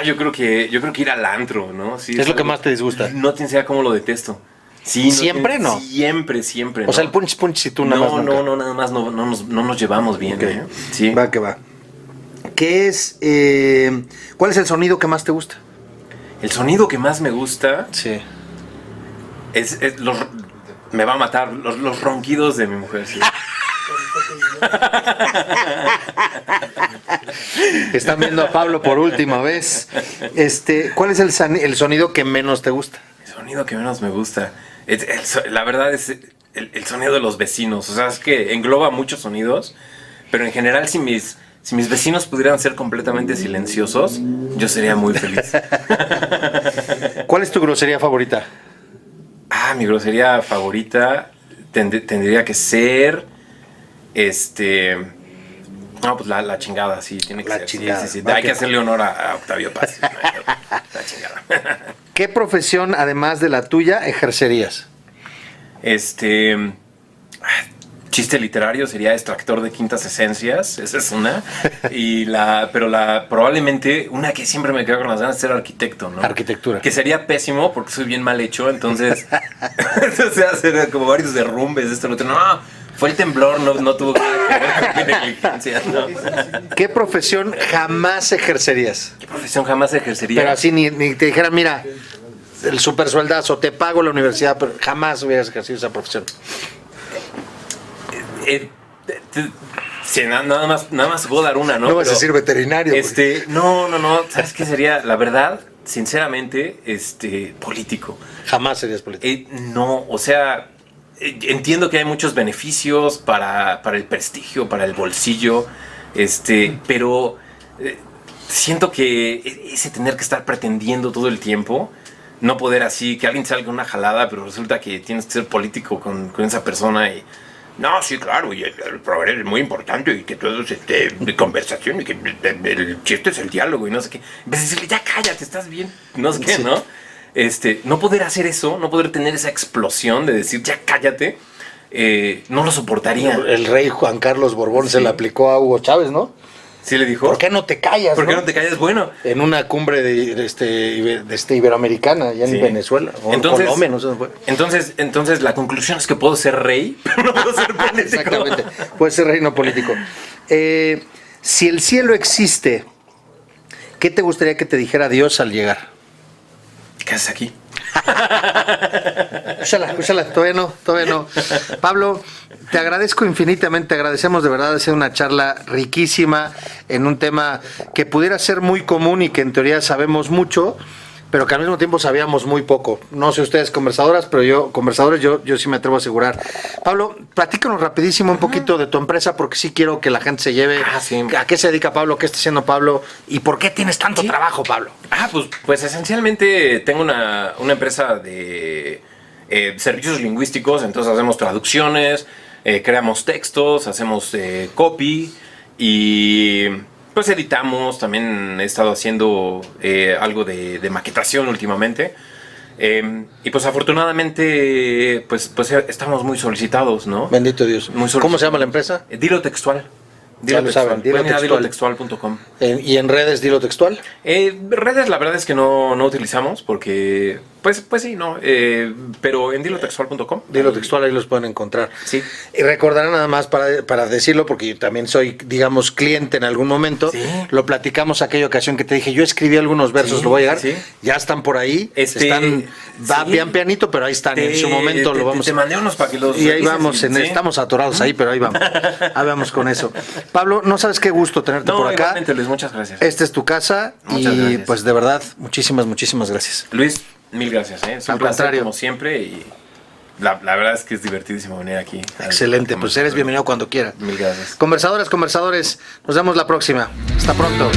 Yo creo que ir al antro, ¿no? Sí, ¿Qué es lo que más te disgusta? No tienes idea cómo lo detesto. Sí, ¿Siempre no? Siempre. O sea, el punch si tú nada más nunca. No, nada más no nos llevamos bien. Okay. Sí. Va que va. ¿Qué es... ¿Cuál es el sonido que más te gusta? El sonido que más me gusta... Sí. Me va a matar los ronquidos de mi mujer, sí. Están viendo a Pablo por última vez. ¿Cuál es el sonido que menos te gusta? El sonido que menos me gusta. La verdad es el sonido de los vecinos. O sea, es que engloba muchos sonidos. Pero en general, si mis vecinos pudieran ser completamente silenciosos, yo sería muy feliz. ¿Cuál es tu grosería favorita? Mi grosería favorita tendría que ser, no, pues la chingada, sí, tiene que La ser. chingada. Sí. Va Hay que- que hacerle honor a Octavio Paz. La chingada. ¿Qué profesión, además de la tuya, ejercerías? Chiste literario sería extractor de quintas esencias, esa es una. Pero probablemente una que siempre me quedo con las ganas de ser arquitecto, ¿no? Arquitectura. Que sería pésimo porque soy bien mal hecho, entonces se hacen como varios derrumbes, esto, lo otro. No, fue el temblor, no tuvo nada que ver con mi negligencia, ¿no? ¿Qué profesión jamás ejercerías? ¿Qué profesión jamás ejercería? Pero así ni te dijeran, mira, el super sueldazo, te pago la universidad, pero jamás hubieras ejercido esa profesión. Sí, nada más puedo dar una, ¿no? No vas a Pero, decir veterinario. no, ¿sabes qué sería? La verdad, sinceramente, político. Jamás serías político. No, o sea, entiendo que hay muchos beneficios para el prestigio, para el bolsillo, pero siento que ese tener que estar pretendiendo todo el tiempo, no poder así, que alguien salga una jalada, pero resulta que tienes que ser político con esa persona y... No, sí, claro, y el progreso es muy importante y que todo es de conversación y que el chiste es el diálogo y no sé qué. En vez de decirle, ya cállate, estás bien, no sé qué, Sí. ¿no? No poder hacer eso, no poder tener esa explosión de decir, ya cállate, no lo soportaría. El rey Juan Carlos Borbón Sí. se le aplicó a Hugo Chávez, ¿no? Sí le dijo, ¿Por qué no te callas? ¿por qué no te callas? Bueno, En una cumbre de iberoamericana, allá en Sí. Venezuela, o en Entonces- Colombia, no sé dónde fue. entonces la conclusión es que puedo ser rey, pero no puedo ser político. Exactamente, puede ser reino político. Si el cielo existe, ¿qué te gustaría que te dijera Dios al llegar? ¿Qué haces aquí? Úsala, todavía no. Pablo, te agradezco infinitamente, te agradecemos de verdad, ha sido una charla riquísima en un tema que pudiera ser muy común y que en teoría sabemos mucho, pero que al mismo tiempo sabíamos muy poco. No sé ustedes conversadores, yo sí me atrevo a asegurar. Pablo, platícanos rapidísimo un poquito de tu empresa, porque sí quiero que la gente se lleve. Sí. ¿A qué se dedica Pablo? ¿Qué está haciendo Pablo? ¿Y por qué tienes tanto trabajo, Pablo? Pues esencialmente tengo una empresa de servicios lingüísticos, entonces hacemos traducciones, creamos textos, hacemos copy y pues editamos. También he estado haciendo algo de maquetación últimamente. Y pues afortunadamente pues estamos muy solicitados, ¿no? Bendito Dios. Muy ¿Cómo se llama la empresa? Dilo textual. Ya lo saben, Dilo Pueden ir a Textual. dilotextual.com. ¿Y en redes Dilo Textual? Redes la verdad es que no utilizamos porque, pues sí, no. Pero en dilotextual.com. Dilo Textual, ahí los pueden encontrar. Sí. Y recordarán nada más para decirlo, porque yo también soy, digamos, cliente en algún momento. Sí. Lo platicamos aquella ocasión que te dije, yo escribí algunos versos, Sí, lo voy a llegar. sí. Ya están por ahí. Va sí. bien pianito, pero ahí están. En su momento lo vamos Te mandé unos para que los Y ahí revises vamos, ¿sí? estamos atorados ahí, pero ahí vamos. Ahí vamos con eso. Pablo, no sabes qué gusto tenerte No, por acá. igualmente, Luis, muchas gracias. Esta es tu casa Muchas y gracias. pues de verdad, muchísimas gracias. Luis, mil gracias. Es un Al placer contrario. como siempre y la verdad es que es divertidísimo venir aquí. Excelente, pues eres bienvenido cuando quieras. Mil gracias. Conversadores, nos vemos la próxima. Hasta pronto.